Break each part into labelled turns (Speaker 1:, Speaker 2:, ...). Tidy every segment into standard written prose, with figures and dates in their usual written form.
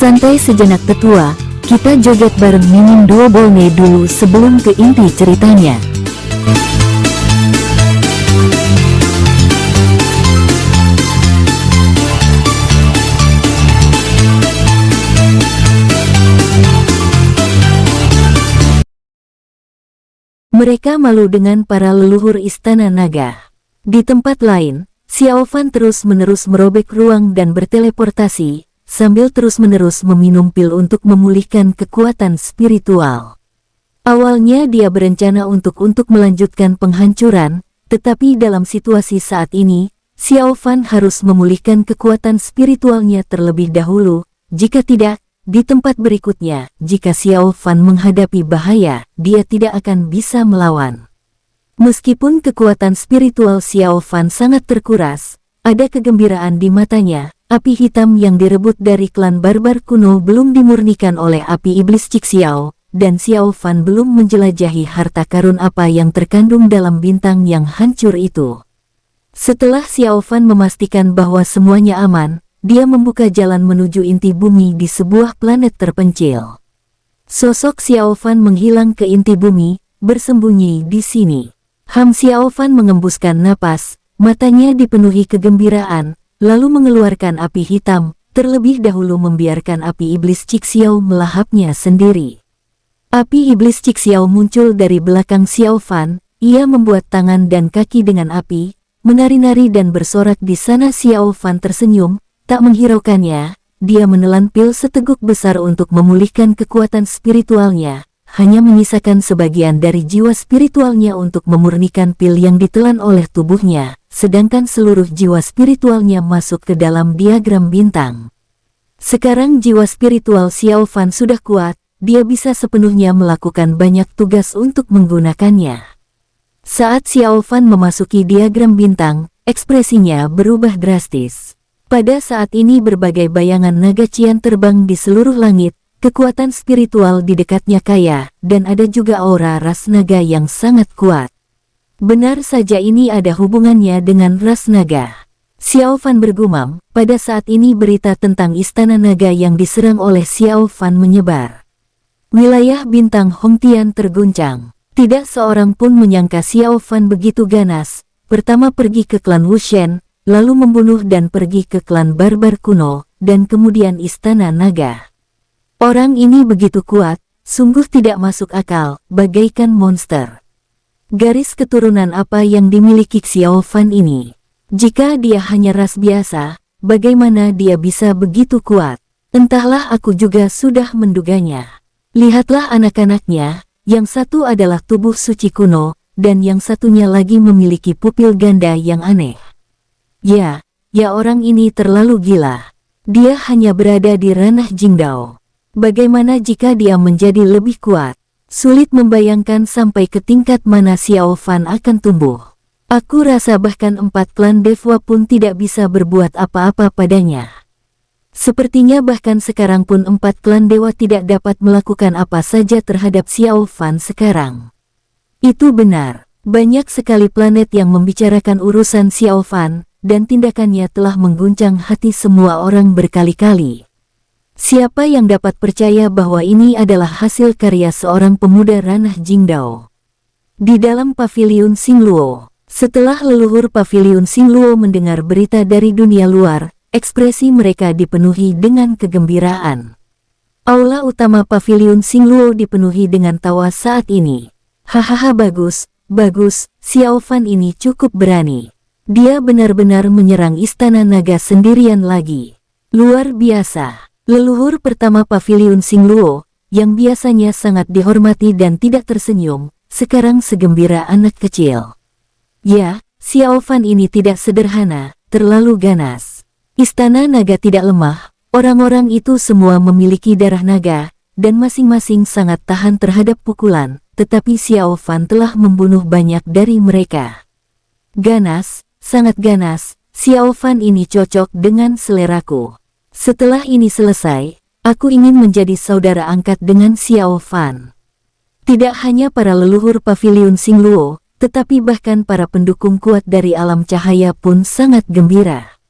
Speaker 1: Santai sejenak tetua, kita joget bareng Mimin Duo Bolne dulu sebelum ke inti ceritanya. Mereka malu dengan para leluhur Istana Naga. Di tempat lain, Xiao Fan terus-menerus merobek ruang dan berteleportasi, sambil terus-menerus meminum pil untuk memulihkan kekuatan spiritual. Awalnya dia berencana untuk melanjutkan penghancuran, tetapi dalam situasi saat ini, Xiao Fan harus memulihkan kekuatan spiritualnya terlebih dahulu. Jika tidak, di tempat berikutnya, jika Xiao Fan menghadapi bahaya, dia tidak akan bisa melawan. Meskipun kekuatan spiritual Xiao Fan sangat terkuras, ada kegembiraan di matanya. Api hitam yang direbut dari klan barbar kuno belum dimurnikan oleh api iblis Cixiao, dan Xiao Fan belum menjelajahi harta karun apa yang terkandung dalam bintang yang hancur itu. Setelah Xiao Fan memastikan bahwa semuanya aman, dia membuka jalan menuju inti bumi di sebuah planet terpencil. Sosok Xiao Fan menghilang ke inti bumi, bersembunyi di sini. Xiao Fan mengembuskan napas, matanya dipenuhi kegembiraan, lalu mengeluarkan api hitam, terlebih dahulu membiarkan api iblis Cixiao melahapnya sendiri. Api iblis Cixiao muncul dari belakang Xiao Fan, ia membuat tangan dan kaki dengan api, menari-nari dan bersorak di sana. Xiao Fan tersenyum, tak menghiraukannya, dia menelan pil seteguk besar untuk memulihkan kekuatan spiritualnya, hanya menyisakan sebagian dari jiwa spiritualnya untuk memurnikan pil yang ditelan oleh tubuhnya, sedangkan seluruh jiwa spiritualnya masuk ke dalam diagram bintang. Sekarang jiwa spiritual Xiao Fan sudah kuat, dia bisa sepenuhnya melakukan banyak tugas untuk menggunakannya. Saat Xiao Fan memasuki diagram bintang, ekspresinya berubah drastis. Pada saat ini berbagai bayangan naga cian terbang di seluruh langit, kekuatan spiritual di dekatnya kaya, dan ada juga aura ras naga yang sangat kuat. Benar saja ini ada hubungannya dengan ras naga. Xiao Fan bergumam, pada saat ini berita tentang Istana Naga yang diserang oleh Xiao Fan menyebar. Wilayah bintang Hongtian terguncang. Tidak seorang pun menyangka Xiao Fan begitu ganas, pertama pergi ke klan Wushen, lalu membunuh dan pergi ke klan barbar kuno, dan kemudian Istana Naga. Orang ini begitu kuat, sungguh tidak masuk akal, bagaikan monster. Garis keturunan apa yang dimiliki Xiao Fan ini? Jika dia hanya ras biasa, bagaimana dia bisa begitu kuat? Entahlah, aku juga sudah menduganya. Lihatlah anak-anaknya, yang satu adalah tubuh suci kuno, dan yang satunya lagi memiliki pupil ganda yang aneh. Ya orang ini terlalu gila. Dia hanya berada di ranah Jingdao. Bagaimana jika dia menjadi lebih kuat? Sulit membayangkan sampai ke tingkat mana Xiao Fan akan tumbuh. Aku rasa bahkan 4 klan Dewa pun tidak bisa berbuat apa-apa padanya. Sepertinya bahkan sekarang pun 4 klan dewa tidak dapat melakukan apa saja terhadap Xiao Fan sekarang. Itu benar, banyak sekali planet yang membicarakan urusan Xiao Fan, dan tindakannya telah mengguncang hati semua orang berkali-kali. Siapa yang dapat percaya bahwa ini adalah hasil karya seorang pemuda ranah Jingdao? Di dalam paviliun Xingluo, setelah leluhur paviliun Xingluo mendengar berita dari dunia luar, ekspresi mereka dipenuhi dengan kegembiraan. Aula utama paviliun Xingluo dipenuhi dengan tawa saat ini. Hahaha, bagus, Xiao Fan ini cukup berani. Dia benar-benar menyerang Istana Naga sendirian lagi. Luar biasa. Leluhur pertama paviliun Xingluo, yang biasanya sangat dihormati dan tidak tersenyum, sekarang segembira anak kecil. Ya, Xiao Fan ini tidak sederhana, terlalu ganas. Istana Naga tidak lemah, orang-orang itu semua memiliki darah naga, dan masing-masing sangat tahan terhadap pukulan, tetapi Xiao Fan telah membunuh banyak dari mereka. Ganas, sangat ganas, Xiao Fan ini cocok dengan seleraku. Setelah ini selesai, aku ingin menjadi saudara angkat dengan Xiao Fan. Tidak hanya para leluhur paviliun Xingluo, tetapi bahkan para pendukung kuat dari alam cahaya pun sangat gembira.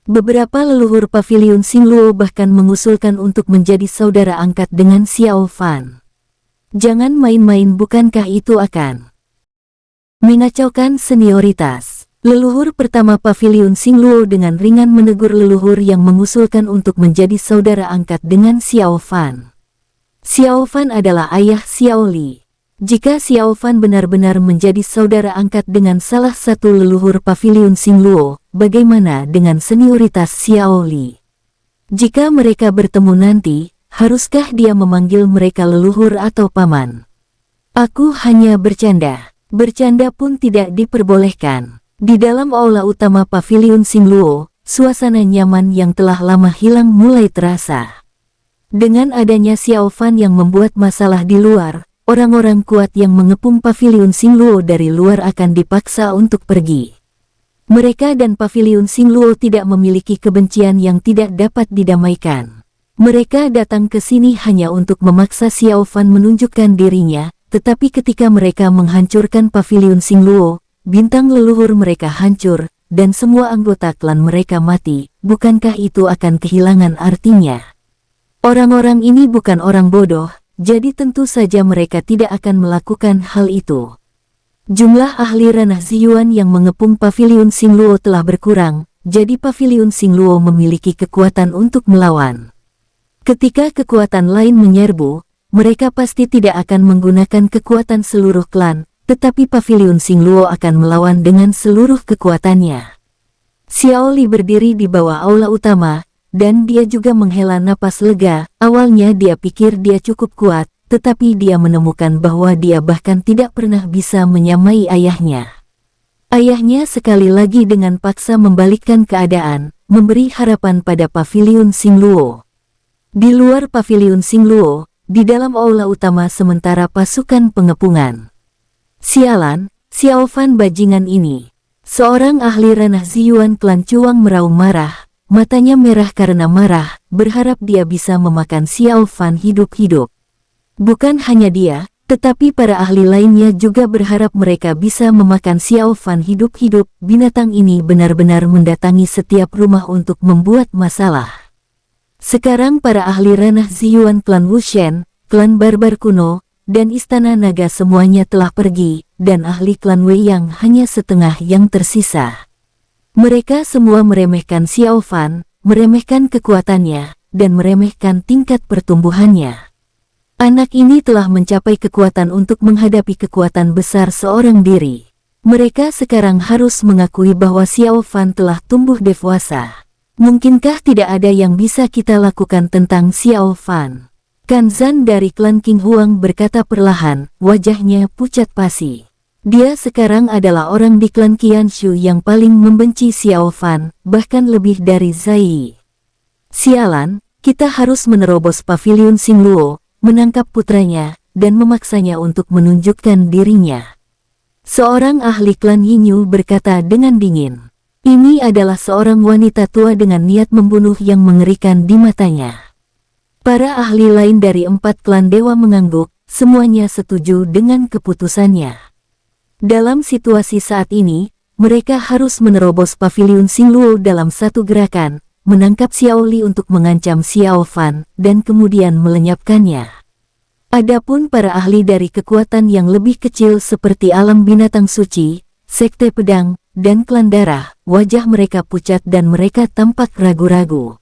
Speaker 1: Beberapa leluhur paviliun Xingluo bahkan mengusulkan untuk menjadi saudara angkat dengan Xiao Fan. Jangan main-main, bukankah itu akan mengacaukan senioritas? Leluhur pertama paviliun Xingluo dengan ringan menegur leluhur yang mengusulkan untuk menjadi saudara angkat dengan Xiao Fan. Xiao Fan adalah ayah Xiao Li. Jika Xiao Fan benar-benar menjadi saudara angkat dengan salah satu leluhur paviliun Xingluo, bagaimana dengan senioritas Xiao Li? Jika mereka bertemu nanti, haruskah dia memanggil mereka leluhur atau paman? Aku hanya bercanda. Bercanda pun tidak diperbolehkan. Di dalam aula utama paviliun Xingluo, suasana nyaman yang telah lama hilang mulai terasa. Dengan adanya Xiao Fan yang membuat masalah di luar, orang-orang kuat yang mengepung paviliun Xingluo dari luar akan dipaksa untuk pergi. Mereka dan paviliun Xingluo tidak memiliki kebencian yang tidak dapat didamaikan. Mereka datang ke sini hanya untuk memaksa Xiao Fan menunjukkan dirinya, tetapi ketika mereka menghancurkan paviliun Xingluo, bintang leluhur mereka hancur, dan semua anggota klan mereka mati. Bukankah itu akan kehilangan artinya? Orang-orang ini bukan orang bodoh, jadi tentu saja mereka tidak akan melakukan hal itu. Jumlah ahli ranah Ziyuan yang mengepung paviliun Xingluo telah berkurang, jadi paviliun Xingluo memiliki kekuatan untuk melawan. Ketika kekuatan lain menyerbu, mereka pasti tidak akan menggunakan kekuatan seluruh klan, tetapi paviliun Xingluo akan melawan dengan seluruh kekuatannya. Xiao Li berdiri di bawah aula utama, dan dia juga menghela napas lega. Awalnya dia pikir dia cukup kuat, tetapi dia menemukan bahwa dia bahkan tidak pernah bisa menyamai ayahnya. Ayahnya sekali lagi dengan paksa membalikkan keadaan, memberi harapan pada paviliun Xingluo. Di luar paviliun Xingluo, di dalam aula utama sementara pasukan pengepungan. Sialan, Xiao Fan bajingan ini. Seorang ahli ranah Ziyuan klan Cuang meraung marah, matanya merah karena marah, berharap dia bisa memakan Xiao Fan hidup-hidup. Bukan hanya dia, tetapi para ahli lainnya juga berharap mereka bisa memakan Xiao Fan hidup-hidup. Binatang ini benar-benar mendatangi setiap rumah untuk membuat masalah. Sekarang para ahli ranah Ziyuan klan Wushen, klan barbar kuno, dan istana naga semuanya telah pergi, dan ahli klan Wei yang hanya setengah yang tersisa. Mereka semua meremehkan Xiao Fan, meremehkan kekuatannya, dan meremehkan tingkat pertumbuhannya. Anak ini telah mencapai kekuatan untuk menghadapi kekuatan besar seorang diri. Mereka sekarang harus mengakui bahwa Xiao Fan telah tumbuh dewasa. Mungkinkah tidak ada yang bisa kita lakukan tentang Xiao Fan? Kan Zan dari klan King Huang berkata perlahan, wajahnya pucat pasi. Dia sekarang adalah orang di klan Qianshu yang paling membenci Xiao Fan, bahkan lebih dari Zai. Sialan, kita harus menerobos paviliun Xingluo, menangkap putranya, dan memaksanya untuk menunjukkan dirinya. Seorang ahli klan Yinyu berkata dengan dingin. Ini adalah seorang wanita tua dengan niat membunuh yang mengerikan di matanya. Para ahli lain dari 4 klan dewa mengangguk, semuanya setuju dengan keputusannya. Dalam situasi saat ini, mereka harus menerobos paviliun Xingluo dalam satu gerakan, menangkap Xiao Li untuk mengancam Xiao Fan, dan kemudian melenyapkannya. Adapun para ahli dari kekuatan yang lebih kecil seperti alam binatang suci, sekte pedang, dan klan darah, wajah mereka pucat dan mereka tampak ragu-ragu.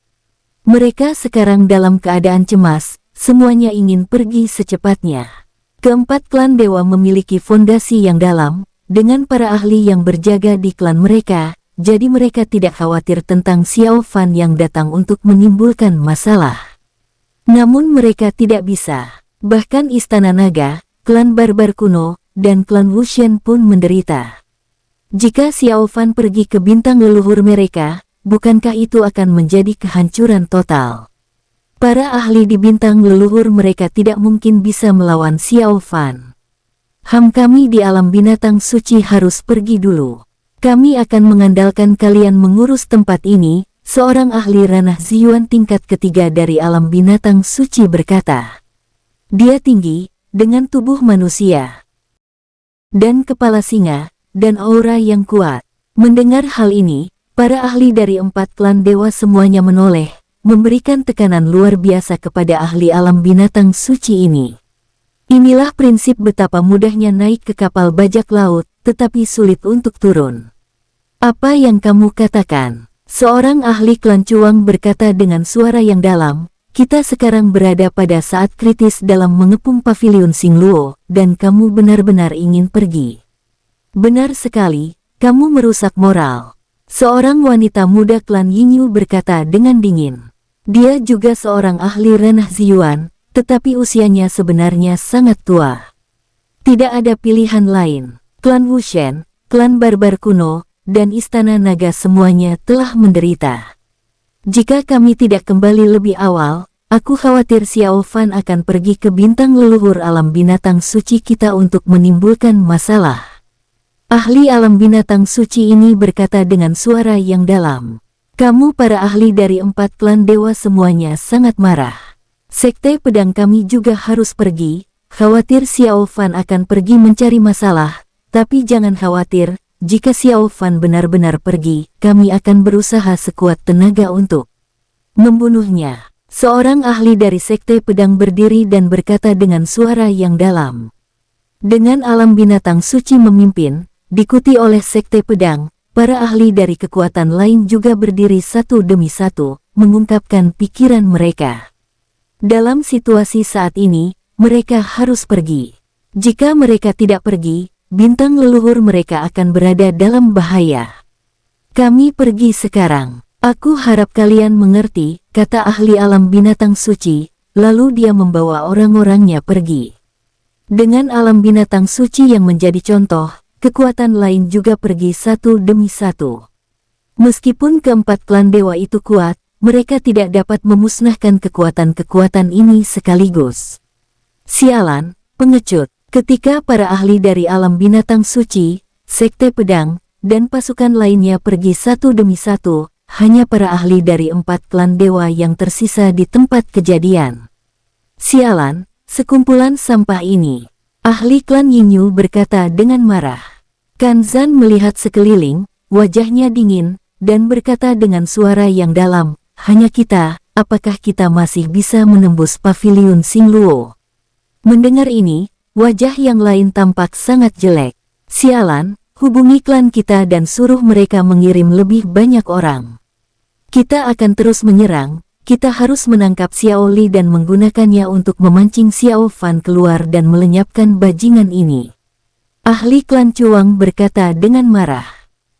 Speaker 1: Mereka sekarang dalam keadaan cemas, semuanya ingin pergi secepatnya. Keempat klan dewa memiliki fondasi yang dalam, dengan para ahli yang berjaga di klan mereka, jadi mereka tidak khawatir tentang Xiao Fan yang datang untuk menimbulkan masalah. Namun mereka tidak bisa. Bahkan Istana Naga, klan barbar kuno, dan klan Wushen pun menderita. Jika Xiao Fan pergi ke bintang leluhur mereka, bukankah itu akan menjadi kehancuran total? Para ahli di bintang leluhur mereka tidak mungkin bisa melawan Xiao Fan. Kami di alam binatang suci harus pergi dulu. Kami akan mengandalkan kalian mengurus tempat ini, seorang ahli ranah Ziyuan tingkat ketiga dari alam binatang suci berkata. Dia tinggi, dengan tubuh manusia dan kepala singa, dan aura yang kuat. Mendengar hal ini, Para ahli dari 4 klan dewa semuanya menoleh, memberikan tekanan luar biasa kepada ahli alam binatang suci ini. Inilah prinsip betapa mudahnya naik ke kapal bajak laut, tetapi sulit untuk turun. Apa yang kamu katakan? Seorang ahli klan Cuang berkata dengan suara yang dalam, kita sekarang berada pada saat kritis dalam mengepung pavilion Xingluo, dan kamu benar-benar ingin pergi. Benar sekali, kamu merusak moral. Seorang wanita muda klan Yingyu berkata dengan dingin. Dia juga seorang ahli ranah Ziyuan, tetapi usianya sebenarnya sangat tua. Tidak ada pilihan lain. Klan Wushen, klan barbar kuno, dan istana naga semuanya telah menderita. Jika kami tidak kembali lebih awal, aku khawatir Xiao Fan akan pergi ke bintang leluhur alam binatang suci kita untuk menimbulkan masalah. Ahli alam binatang suci ini berkata dengan suara yang dalam. Kamu para ahli dari 4 klan dewa semuanya sangat marah. Sekte pedang kami juga harus pergi, khawatir Xiao Fan akan pergi mencari masalah, tapi jangan khawatir, jika Xiao Fan benar-benar pergi, kami akan berusaha sekuat tenaga untuk membunuhnya. Seorang ahli dari sekte pedang berdiri dan berkata dengan suara yang dalam. Dengan alam binatang suci memimpin, diikuti oleh sekte pedang, para ahli dari kekuatan lain juga berdiri satu demi satu, mengungkapkan pikiran mereka. Dalam situasi saat ini, mereka harus pergi. Jika mereka tidak pergi, bintang leluhur mereka akan berada dalam bahaya. Kami pergi sekarang. Aku harap kalian mengerti, kata ahli alam binatang suci, lalu dia membawa orang-orangnya pergi. Dengan alam binatang suci yang menjadi contoh, kekuatan lain juga pergi satu demi satu. Meskipun keempat klan dewa itu kuat, mereka tidak dapat memusnahkan kekuatan-kekuatan ini sekaligus. Sialan, pengecut, ketika para ahli dari alam binatang suci, sekte pedang, dan pasukan lainnya pergi satu demi satu, hanya para ahli dari 4 klan dewa yang tersisa di tempat kejadian. Sialan, sekumpulan sampah ini. Ahli klan Yingyu berkata dengan marah. Kan Zan melihat sekeliling, wajahnya dingin, dan berkata dengan suara yang dalam, hanya kita, apakah kita masih bisa menembus pavilion Xingluo? Mendengar ini, wajah yang lain tampak sangat jelek. Sialan, hubungi klan kita dan suruh mereka mengirim lebih banyak orang. Kita akan terus menyerang, kita harus menangkap Xiao Li dan menggunakannya untuk memancing Xiao Fan keluar dan melenyapkan bajingan ini. Ahli klan Cuang berkata dengan marah.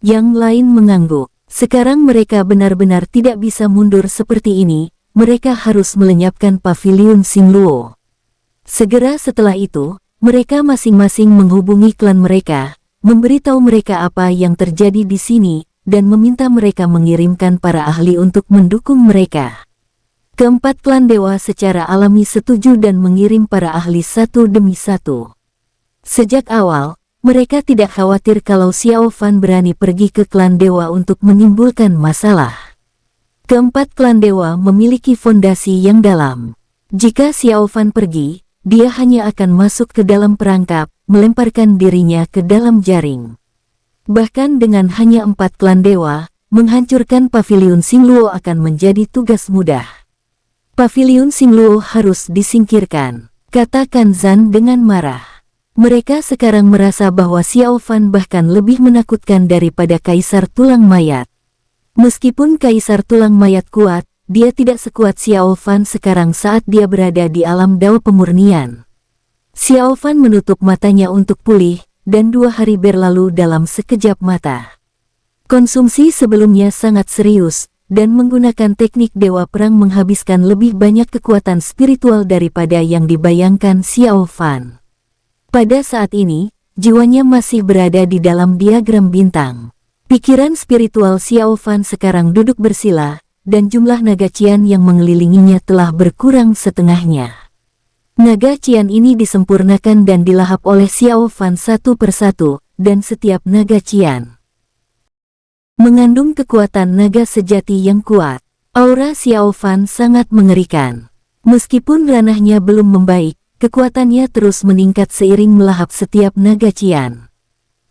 Speaker 1: Yang lain mengangguk. Sekarang mereka benar-benar tidak bisa mundur seperti ini, mereka harus melenyapkan pavilion Xingluo. Segera setelah itu, mereka masing-masing menghubungi klan mereka, memberitahu mereka apa yang terjadi di sini, dan meminta mereka mengirimkan para ahli untuk mendukung mereka. Keempat klan dewa secara alami setuju dan mengirim para ahli satu demi satu. Sejak awal, mereka tidak khawatir kalau Xiao Fan berani pergi ke klan dewa untuk menimbulkan masalah. Keempat klan dewa memiliki fondasi yang dalam. Jika Xiao Fan pergi, dia hanya akan masuk ke dalam perangkap, melemparkan dirinya ke dalam jaring. Bahkan dengan hanya 4 klan dewa, menghancurkan pavilion Xingluo akan menjadi tugas mudah. Pavilion Xingluo harus disingkirkan, kata Kan Zan dengan marah. Mereka sekarang merasa bahwa Xiao Fan bahkan lebih menakutkan daripada Kaisar Tulang Mayat. Meskipun Kaisar Tulang Mayat kuat, dia tidak sekuat Xiao Fan sekarang saat dia berada di alam Dao Pemurnian. Xiao Fan menutup matanya untuk pulih, dan 2 hari berlalu dalam sekejap mata. Konsumsi sebelumnya sangat serius, dan menggunakan teknik Dewa Perang menghabiskan lebih banyak kekuatan spiritual daripada yang dibayangkan Xiao Fan. Pada saat ini, jiwanya masih berada di dalam diagram bintang. Pikiran spiritual Xiao Fan sekarang duduk bersila, dan jumlah naga Qian yang mengelilinginya telah berkurang setengahnya. Naga Qian ini disempurnakan dan dilahap oleh Xiao Fan satu persatu, dan setiap naga Qian mengandung kekuatan naga sejati yang kuat. Aura Xiao Fan sangat mengerikan. Meskipun ranahnya belum membaik, kekuatannya terus meningkat seiring melahap setiap naga Qian.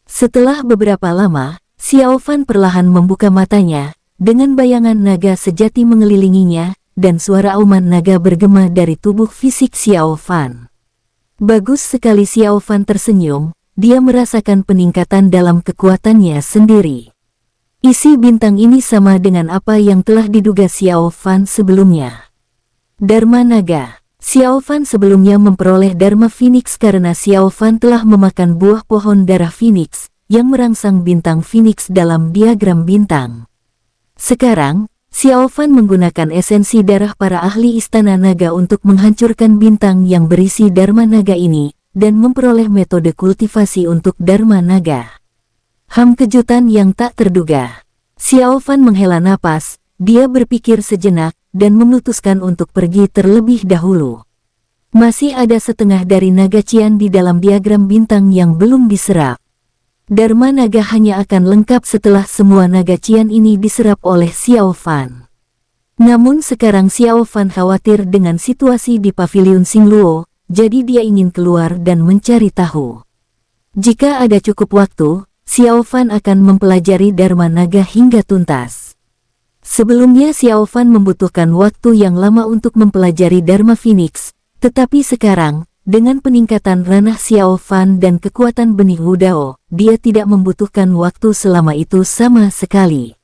Speaker 1: Setelah beberapa lama, Xiao Fan perlahan membuka matanya, dengan bayangan naga sejati mengelilinginya, dan suara auman naga bergema dari tubuh fisik Xiao Fan. Bagus sekali, Xiao Fan tersenyum, dia merasakan peningkatan dalam kekuatannya sendiri. Isi bintang ini sama dengan apa yang telah diduga Xiao Fan sebelumnya. Dharma Naga. Xiao Fan sebelumnya memperoleh Dharma Phoenix karena Xiao Fan telah memakan buah pohon darah Phoenix, yang merangsang bintang Phoenix dalam diagram bintang. Sekarang, Xiao Fan menggunakan esensi darah para ahli Istana Naga untuk menghancurkan bintang yang berisi Dharma Naga ini, dan memperoleh metode kultivasi untuk Dharma Naga. Kejutan yang tak terduga. Xiao Fan menghela napas, dia berpikir sejenak, dan memutuskan untuk pergi terlebih dahulu. Masih ada setengah dari naga Qian di dalam diagram bintang yang belum diserap. Dharma Naga hanya akan lengkap setelah semua naga Qian ini diserap oleh Xiao Fan. Namun sekarang Xiao Fan khawatir dengan situasi di pavilion Xingluo, jadi dia ingin keluar dan mencari tahu. Jika ada cukup waktu, Xiao Fan akan mempelajari Dharma Naga hingga tuntas. Sebelumnya Xiao Fan membutuhkan waktu yang lama untuk mempelajari Dharma Phoenix, tetapi sekarang, dengan peningkatan ranah Xiao Fan dan kekuatan benih Wudao, dia tidak membutuhkan waktu selama itu sama sekali.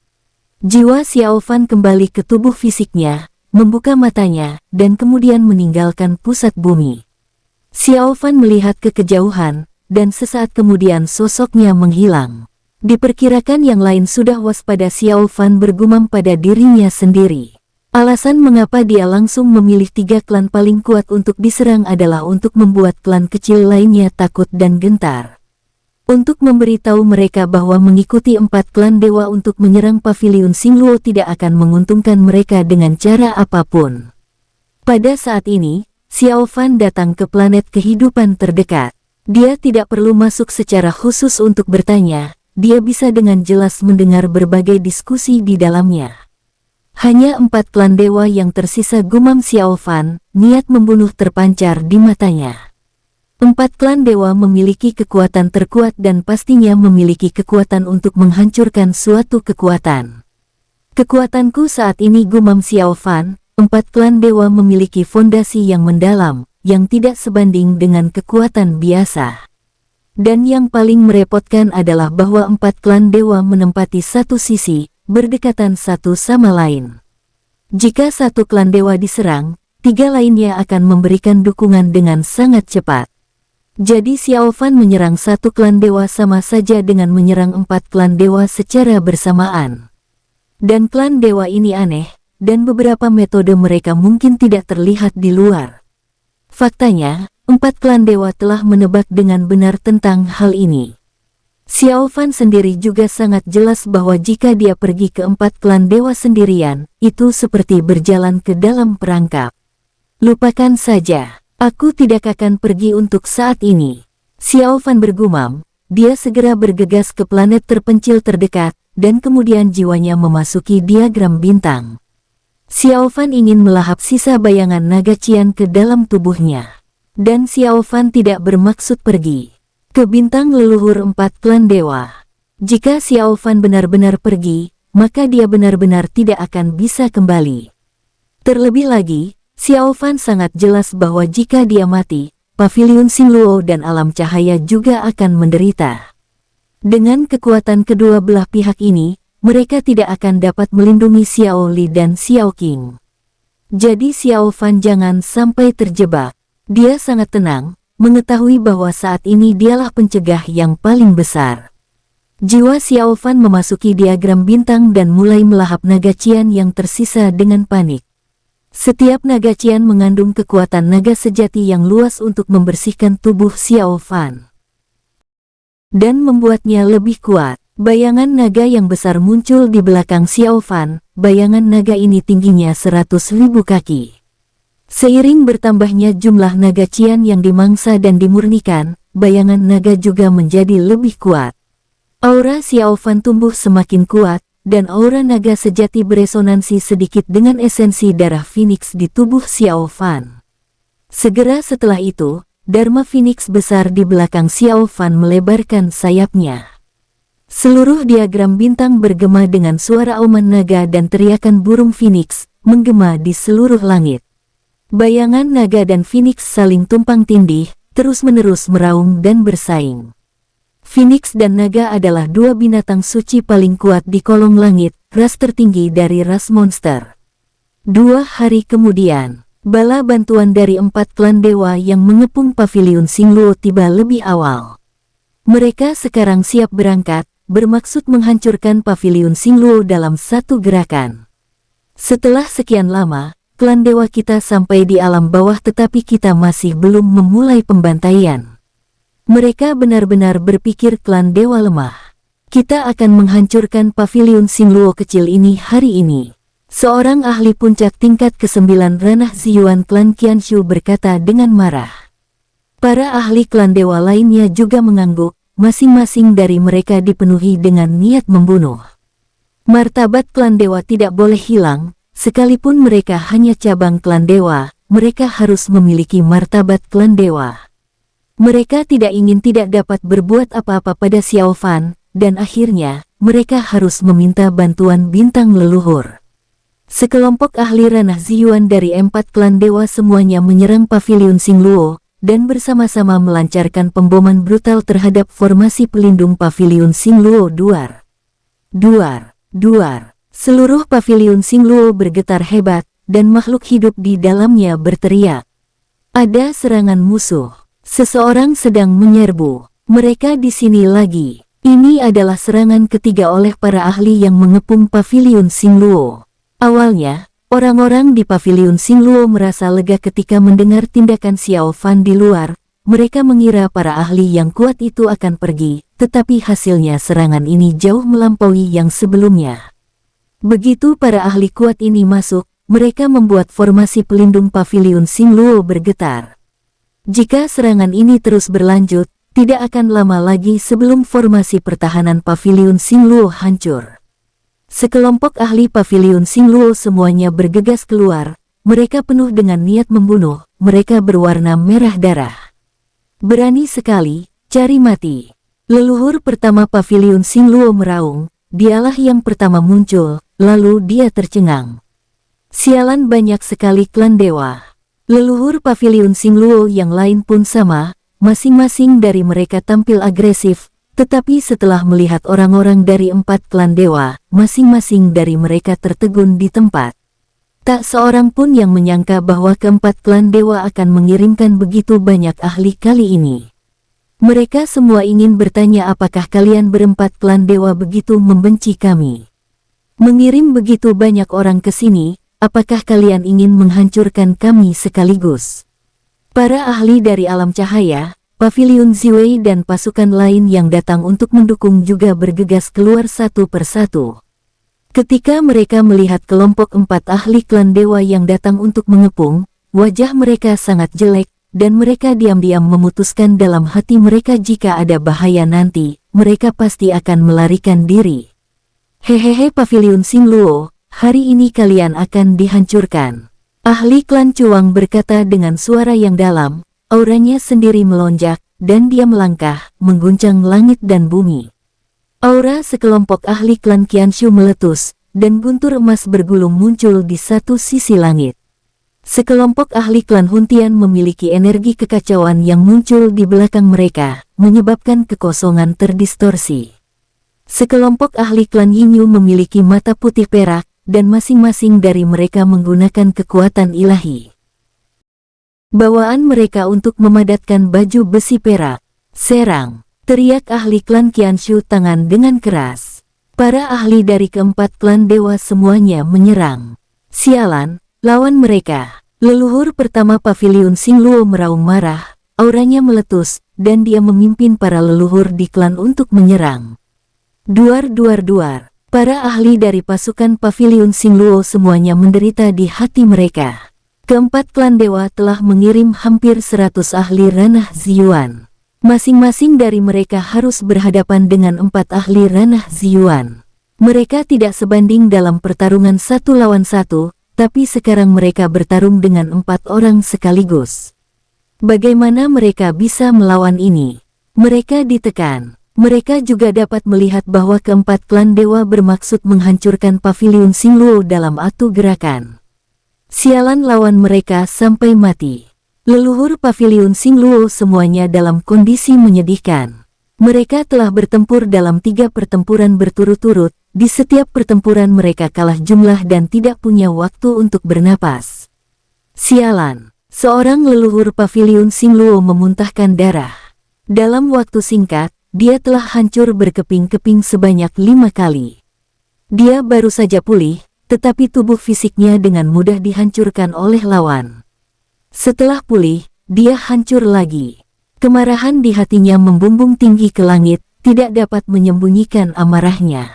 Speaker 1: Jiwa Xiao Fan kembali ke tubuh fisiknya, membuka matanya, dan kemudian meninggalkan pusat bumi. Xiao Fan melihat ke kejauhan, dan sesaat kemudian sosoknya menghilang. Diperkirakan yang lain sudah waspada. Xiao Fan bergumam pada dirinya sendiri. Alasan mengapa dia langsung memilih 3 klan paling kuat untuk diserang adalah untuk membuat klan kecil lainnya takut dan gentar. Untuk memberitahu mereka bahwa mengikuti 4 klan dewa untuk menyerang pavilion Xingluo tidak akan menguntungkan mereka dengan cara apapun. Pada saat ini, Xiao Fan datang ke planet kehidupan terdekat. Dia tidak perlu masuk secara khusus untuk bertanya, dia bisa dengan jelas mendengar berbagai diskusi di dalamnya. Hanya 4 klan dewa yang tersisa, gumam Xiao Fan, niat membunuh terpancar di matanya. 4 klan dewa memiliki kekuatan terkuat dan pastinya memiliki kekuatan untuk menghancurkan suatu kekuatan. Kekuatanku saat ini, gumam Xiao Fan, 4 klan dewa memiliki fondasi yang mendalam, yang tidak sebanding dengan kekuatan biasa. Dan yang paling merepotkan adalah bahwa 4 klan dewa menempati satu sisi, berdekatan satu sama lain. Jika satu klan dewa diserang, 3 lainnya akan memberikan dukungan dengan sangat cepat. Jadi Xiao Fan menyerang satu klan dewa sama saja dengan menyerang 4 klan dewa secara bersamaan. Dan klan dewa ini aneh, dan beberapa metode mereka mungkin tidak terlihat di luar. Faktanya, 4 klan dewa telah menebak dengan benar tentang hal ini. Xiao Fan sendiri juga sangat jelas bahwa jika dia pergi ke 4 klan dewa sendirian, itu seperti berjalan ke dalam perangkap. Lupakan saja, aku tidak akan pergi untuk saat ini. Xiao Fan bergumam, dia segera bergegas ke planet terpencil terdekat, dan kemudian jiwanya memasuki diagram bintang. Xiao Fan ingin melahap sisa bayangan naga Qian ke dalam tubuhnya. Dan Xiao Fan tidak bermaksud pergi ke bintang leluhur 4 klan dewa. Jika Xiao Fan benar-benar pergi, maka dia benar-benar tidak akan bisa kembali. Terlebih lagi, Xiao Fan sangat jelas bahwa jika dia mati, pavilion Xingluo dan alam cahaya juga akan menderita. Dengan kekuatan kedua belah pihak ini, mereka tidak akan dapat melindungi Xiao Li dan Xiao Qing. Jadi Xiao Fan jangan sampai terjebak. Dia sangat tenang, mengetahui bahwa saat ini dialah pencegah yang paling besar. Jiwa Xiao Fan memasuki diagram bintang dan mulai melahap naga Qian yang tersisa dengan panik. Setiap naga Qian mengandung kekuatan naga sejati yang luas untuk membersihkan tubuh Xiao Fan dan membuatnya lebih kuat. Bayangan naga yang besar muncul di belakang Xiao Fan. Bayangan naga ini tingginya 100.000 kaki. Seiring bertambahnya jumlah naga Qian yang dimangsa dan dimurnikan, bayangan naga juga menjadi lebih kuat. Aura Xiao Fan tumbuh semakin kuat, dan aura naga sejati beresonansi sedikit dengan esensi darah Phoenix di tubuh Xiao Fan. Segera setelah itu, Dharma Phoenix besar di belakang Xiao Fan melebarkan sayapnya. Seluruh diagram bintang bergema dengan suara auman naga dan teriakan burung Phoenix menggema di seluruh langit. Bayangan naga dan Phoenix saling tumpang tindih, terus-menerus meraung dan bersaing. Phoenix dan naga adalah dua binatang suci paling kuat di kolong langit, ras tertinggi dari ras monster. 2 hari kemudian, bala bantuan dari 4 klan dewa yang mengepung paviliun Xingluo tiba lebih awal. Mereka sekarang siap berangkat, bermaksud menghancurkan paviliun Xingluo dalam satu gerakan. Setelah sekian lama, klan dewa kita sampai di alam bawah tetapi kita masih belum memulai pembantaian. Mereka benar-benar berpikir klan dewa lemah. Kita akan menghancurkan paviliun Xingluo kecil ini hari ini. Seorang ahli puncak tingkat ke-9 ranah Ziyuan klan Qianshu berkata dengan marah. Para ahli klan dewa lainnya juga mengangguk, masing-masing dari mereka dipenuhi dengan niat membunuh. Martabat klan dewa tidak boleh hilang, sekalipun mereka hanya cabang klan dewa, mereka harus memiliki martabat klan dewa. Mereka tidak ingin tidak dapat berbuat apa-apa pada Xiao Fan, dan akhirnya, mereka harus meminta bantuan bintang leluhur. Sekelompok ahli ranah Ziyuan dari 4 klan dewa semuanya menyerang paviliun Xingluo, dan bersama-sama melancarkan pemboman brutal terhadap formasi pelindung paviliun Xingluo. Duar. Duar. Duar. Seluruh paviliun Xingluo bergetar hebat, dan makhluk hidup di dalamnya berteriak. Ada serangan musuh. Seseorang sedang menyerbu. Mereka di sini lagi. Ini adalah serangan ketiga oleh para ahli yang mengepung paviliun Xingluo. Awalnya, orang-orang di paviliun Xingluo merasa lega ketika mendengar tindakan Xiao Fan di luar. Mereka mengira para ahli yang kuat itu akan pergi, tetapi hasilnya serangan ini jauh melampaui yang sebelumnya. Begitu para ahli kuat ini masuk, mereka membuat formasi pelindung paviliun Xingluo bergetar. Jika serangan ini terus berlanjut, tidak akan lama lagi sebelum formasi pertahanan paviliun Xingluo hancur. Sekelompok ahli paviliun Xingluo semuanya bergegas keluar, mereka penuh dengan niat membunuh, mereka berwarna merah darah. Berani sekali, cari mati. Leluhur pertama paviliun Xingluo meraung, dialah yang pertama muncul, lalu dia tercengang. Sialan, banyak sekali klan dewa. Leluhur paviliun Xingluo yang lain pun sama, masing-masing dari mereka tampil agresif. Tetapi setelah melihat orang-orang dari 4 klan dewa, masing-masing dari mereka tertegun di tempat. Tak seorang pun yang menyangka bahwa keempat klan dewa akan mengirimkan begitu banyak ahli kali ini. Mereka semua ingin bertanya apakah kalian berempat klan dewa begitu membenci kami. Mengirim begitu banyak orang ke sini, apakah kalian ingin menghancurkan kami sekaligus? Para ahli dari alam cahaya, paviliun Ziwei dan pasukan lain yang datang untuk mendukung juga bergegas keluar satu persatu. Ketika mereka melihat kelompok 4 ahli klan dewa yang datang untuk mengepung, wajah mereka sangat jelek, dan mereka diam-diam memutuskan dalam hati mereka jika ada bahaya nanti, mereka pasti akan melarikan diri. Hehehe, paviliun Xingluo, hari ini kalian akan dihancurkan. Ahli klan Cuang berkata dengan suara yang dalam. Auranya sendiri melonjak, dan dia melangkah, mengguncang langit dan bumi. Aura sekelompok ahli klan Qianshu meletus, dan guntur emas bergulung muncul di satu sisi langit. Sekelompok ahli klan Huntian memiliki energi kekacauan yang muncul di belakang mereka, menyebabkan kekosongan terdistorsi. Sekelompok ahli klan Yingyu memiliki mata putih perak, dan masing-masing dari mereka menggunakan kekuatan ilahi. Bawaan mereka untuk memadatkan baju besi perak. Serang, teriak ahli klan Qianshu tangan dengan keras. Para ahli dari keempat klan dewa semuanya menyerang. Sialan, lawan mereka. Leluhur pertama paviliun Xingluo meraung marah, auranya meletus, dan dia memimpin para leluhur di klan untuk menyerang. Duar duar duar. Para ahli dari pasukan paviliun Xingluo semuanya menderita di hati mereka. Keempat klan dewa telah mengirim hampir 100 ahli ranah Ziyuan. Masing-masing dari mereka harus berhadapan dengan 4 ahli ranah Ziyuan. Mereka tidak sebanding dalam pertarungan 1 lawan 1, tapi sekarang mereka bertarung dengan 4 orang sekaligus. Bagaimana mereka bisa melawan ini? Mereka ditekan. Mereka juga dapat melihat bahwa keempat klan dewa bermaksud menghancurkan paviliun Xingluo dalam atu gerakan. Sialan lawan mereka sampai mati. Leluhur paviliun Xingluo semuanya dalam kondisi menyedihkan. Mereka telah bertempur dalam 3 pertempuran berturut-turut, di setiap pertempuran mereka kalah jumlah dan tidak punya waktu untuk bernapas. Sialan, seorang leluhur paviliun Xingluo memuntahkan darah. Dalam waktu singkat, dia telah hancur berkeping-keping sebanyak 5 kali. Dia baru saja pulih, tetapi tubuh fisiknya dengan mudah dihancurkan oleh lawan. Setelah pulih, dia hancur lagi. Kemarahan di hatinya membumbung tinggi ke langit, tidak dapat menyembunyikan amarahnya.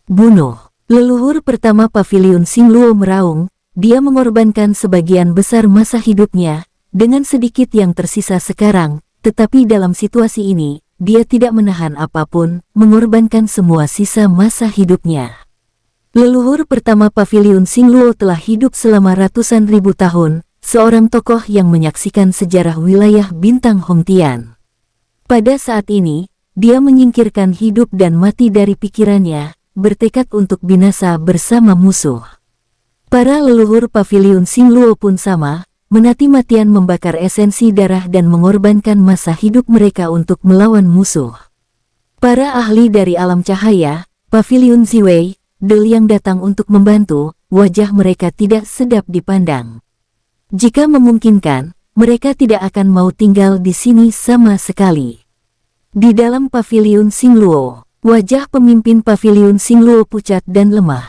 Speaker 1: Bunuh. Leluhur pertama paviliun Xingluo meraung, dia mengorbankan sebagian besar masa hidupnya, dengan sedikit yang tersisa sekarang, tetapi dalam situasi ini, dia tidak menahan apapun, mengorbankan semua sisa masa hidupnya. Leluhur pertama paviliun Xingluo telah hidup selama ratusan ribu tahun, seorang tokoh yang menyaksikan sejarah wilayah bintang Hongtian. Pada saat ini, dia menyingkirkan hidup dan mati dari pikirannya, bertekad untuk binasa bersama musuh. Para leluhur paviliun Xingluo pun sama, mati-matian membakar esensi darah dan mengorbankan masa hidup mereka untuk melawan musuh. Para ahli dari alam cahaya, paviliun Ziwei, Del yang datang untuk membantu, wajah mereka tidak sedap dipandang. Jika memungkinkan, mereka tidak akan mau tinggal di sini sama sekali. Di dalam paviliun Xingluo, wajah pemimpin paviliun Xingluo pucat dan lemah.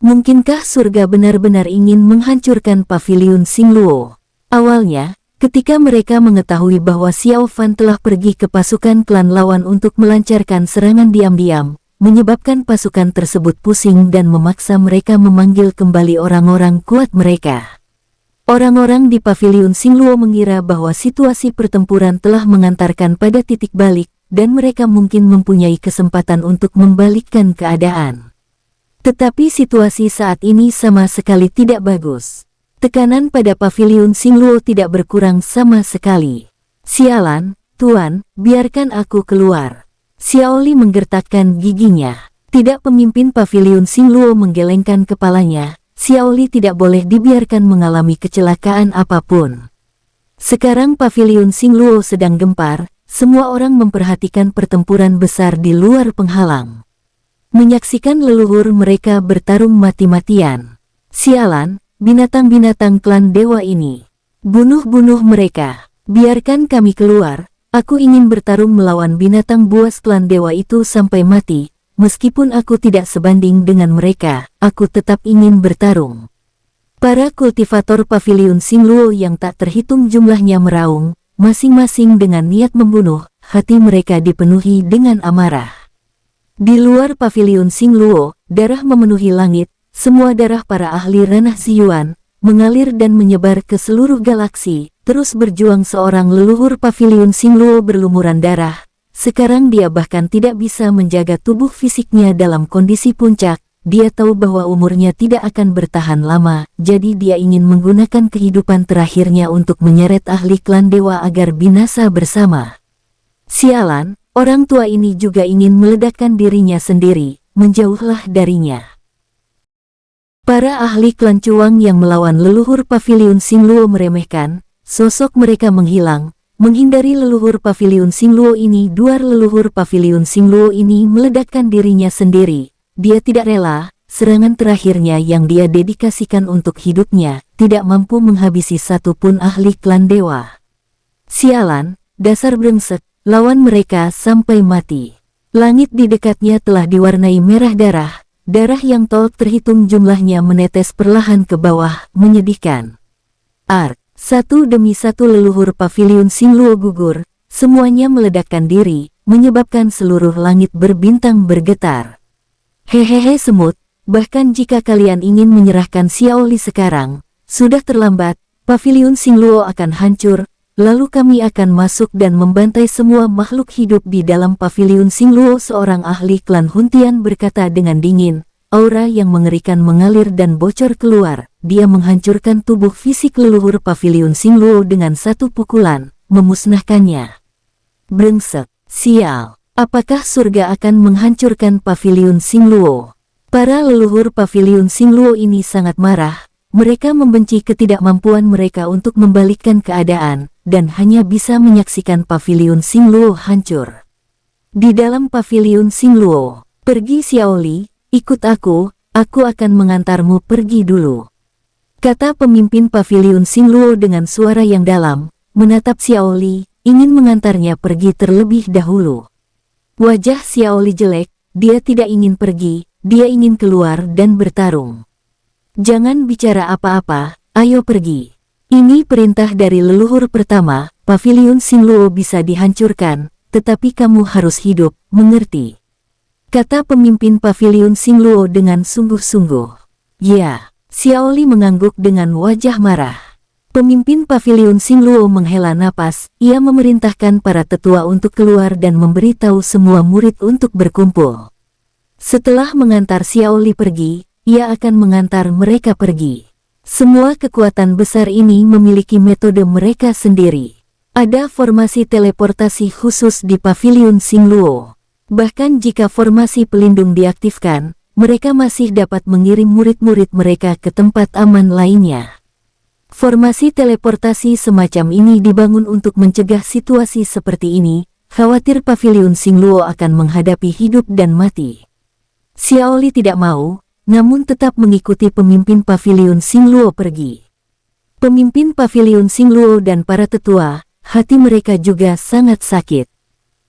Speaker 1: Mungkinkah surga benar-benar ingin menghancurkan paviliun Xingluo? Awalnya, ketika mereka mengetahui bahwa Xiao Fan telah pergi ke pasukan klan lawan untuk melancarkan serangan diam-diam, menyebabkan pasukan tersebut pusing dan memaksa mereka memanggil kembali orang-orang kuat mereka. Orang-orang di paviliun Xingluo mengira bahwa situasi pertempuran telah mengantarkan pada titik balik, dan mereka mungkin mempunyai kesempatan untuk membalikkan keadaan. Tetapi situasi saat ini sama sekali tidak bagus. Tekanan pada paviliun Xingluo tidak berkurang sama sekali. Sialan, Tuan, biarkan aku keluar. Xiaoli menggertakkan giginya. Tidak, pemimpin paviliun Xingluo menggelengkan kepalanya. Xiaoli tidak boleh dibiarkan mengalami kecelakaan apapun. Sekarang paviliun Xingluo sedang gempar, semua orang memperhatikan pertempuran besar di luar penghalang. Menyaksikan leluhur mereka bertarung mati-matian. Sialan, binatang-binatang klan dewa ini. Bunuh-bunuh mereka. Biarkan kami keluar, aku ingin bertarung melawan binatang buas klan dewa itu sampai mati. Meskipun aku tidak sebanding dengan mereka, aku tetap ingin bertarung. Para kultivator paviliun Xingluo yang tak terhitung jumlahnya meraung, masing-masing dengan niat membunuh, hati mereka dipenuhi dengan amarah. Di luar paviliun Xingluo, darah memenuhi langit, semua darah para ahli ranah Ziyuan, mengalir dan menyebar ke seluruh galaksi, terus berjuang seorang leluhur paviliun Xingluo berlumuran darah. Sekarang dia bahkan tidak bisa menjaga tubuh fisiknya dalam kondisi puncak, dia tahu bahwa umurnya tidak akan bertahan lama, jadi dia ingin menggunakan kehidupan terakhirnya untuk menyeret ahli klan dewa agar binasa bersama. Sialan, orang tua ini juga ingin meledakkan dirinya sendiri, menjauhlah darinya. Para ahli klan Cuang yang melawan leluhur paviliun Xingluo meremehkan, sosok mereka menghilang. Menghindari leluhur paviliun Xingluo ini, dua leluhur paviliun Xingluo ini meledakkan dirinya sendiri. Dia tidak rela, serangan terakhirnya yang dia dedikasikan untuk hidupnya, tidak mampu menghabisi satupun ahli klan dewa. Sialan, dasar brengsek, lawan mereka sampai mati. Langit di dekatnya telah diwarnai merah darah, darah yang tak terhitung jumlahnya menetes perlahan ke bawah, menyedihkan. Satu demi satu leluhur paviliun Xingluo gugur, semuanya meledakkan diri, menyebabkan seluruh langit berbintang bergetar. Hehehe semut, bahkan jika kalian ingin menyerahkan Xiaoli sekarang, sudah terlambat, paviliun Xingluo akan hancur, lalu kami akan masuk dan membantai semua makhluk hidup di dalam paviliun Xingluo. Seorang ahli klan Huntian berkata dengan dingin. Aura yang mengerikan mengalir dan bocor keluar, dia menghancurkan tubuh fisik leluhur paviliun Xingluo dengan satu pukulan, memusnahkannya. Brengsek, sial. Apakah surga akan menghancurkan paviliun Xingluo? Para leluhur paviliun Xingluo ini sangat marah. Mereka membenci ketidakmampuan mereka untuk membalikkan keadaan, dan hanya bisa menyaksikan paviliun Xingluo hancur. Di dalam paviliun Xingluo, pergi Xiaoli, ikut aku akan mengantarmu pergi dulu. Kata pemimpin paviliun Xingluo dengan suara yang dalam, menatap Xiaoli, ingin mengantarnya pergi terlebih dahulu. Wajah Xiaoli jelek, dia tidak ingin pergi, dia ingin keluar dan bertarung. Jangan bicara apa-apa, ayo pergi. Ini perintah dari leluhur pertama, paviliun Xingluo bisa dihancurkan, tetapi kamu harus hidup, mengerti? Kata pemimpin paviliun Xingluo dengan sungguh-sungguh. Ya, Xiaoli mengangguk dengan wajah marah. Pemimpin paviliun Xingluo menghela napas, ia memerintahkan para tetua untuk keluar dan memberitahu semua murid untuk berkumpul. Setelah mengantar Xiaoli pergi, ia akan mengantar mereka pergi. Semua kekuatan besar ini memiliki metode mereka sendiri. Ada formasi teleportasi khusus di paviliun Xingluo. Bahkan jika formasi pelindung diaktifkan, mereka masih dapat mengirim murid-murid mereka ke tempat aman lainnya. Formasi teleportasi semacam ini dibangun untuk mencegah situasi seperti ini, khawatir paviliun Xingluo akan menghadapi hidup dan mati. Xiaoli tidak mau, namun tetap mengikuti pemimpin paviliun Xingluo pergi. Pemimpin paviliun Xingluo dan para tetua, hati mereka juga sangat sakit.